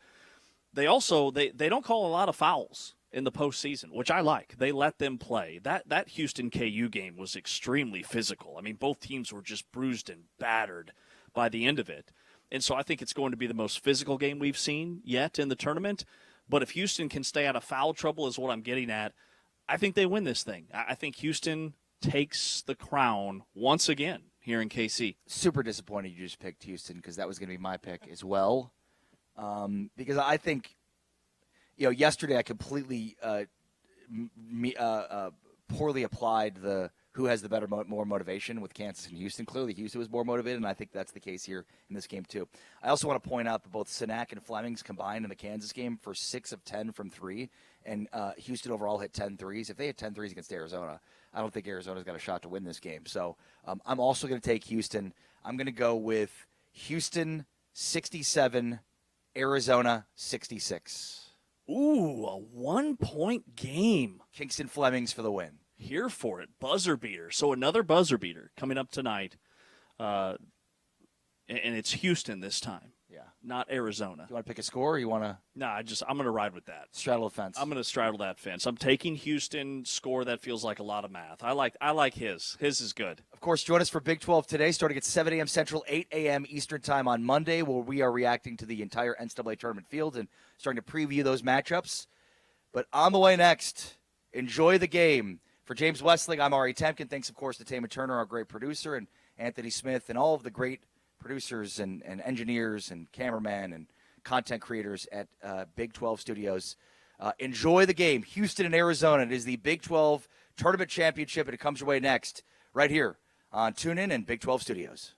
they don't call a lot of fouls in the postseason, which I like. They let them play. That Houston KU game was extremely physical. I mean, both teams were just bruised and battered by the end of it. And so I think it's going to be the most physical game we've seen yet in the tournament. But if Houston can stay out of foul trouble is what I'm getting at, I think they win this thing. I think Houston takes the crown once again here in KC. Super disappointed you just picked Houston because that was going to be my pick as well. Because I think, yesterday I completely poorly applied the who has the better, more motivation with Kansas and Houston. Clearly, Houston was more motivated, and I think that's the case here in this game, too. I also want to point out that both Sinak and Flemings combined in the Kansas game for 6 of 10 from 3, and Houston overall hit 10 threes. If they hit 10 threes against Arizona, I don't think Arizona's got a shot to win this game. So I'm also going to take Houston. I'm going to go with Houston 67, Arizona 66. Ooh, a 1-point game. Kingston Flemings for the win. Here for it. Buzzer beater. So another buzzer beater coming up tonight. And it's Houston this time. Yeah. Not Arizona. You want to pick a score or you want to? No, I'm going to ride with that. Straddle the fence. I'm going to straddle that fence. I'm taking Houston score. That feels like a lot of math. I like his. His is good. Of course, join us for Big 12 today, starting at 7 a.m. Central, 8 a.m. Eastern Time on Monday, where we are reacting to the entire NCAA tournament field and starting to preview those matchups. But on the way next, enjoy the game. For James Westling, I'm Ari Temkin. Thanks, of course, to Tama Turner, our great producer, and Anthony Smith, and all of the great producers and engineers and cameramen and content creators at Big 12 Studios. Enjoy the game. Houston and Arizona. It is the Big 12 Tournament Championship, and it comes your way next right here on TuneIn and Big 12 Studios.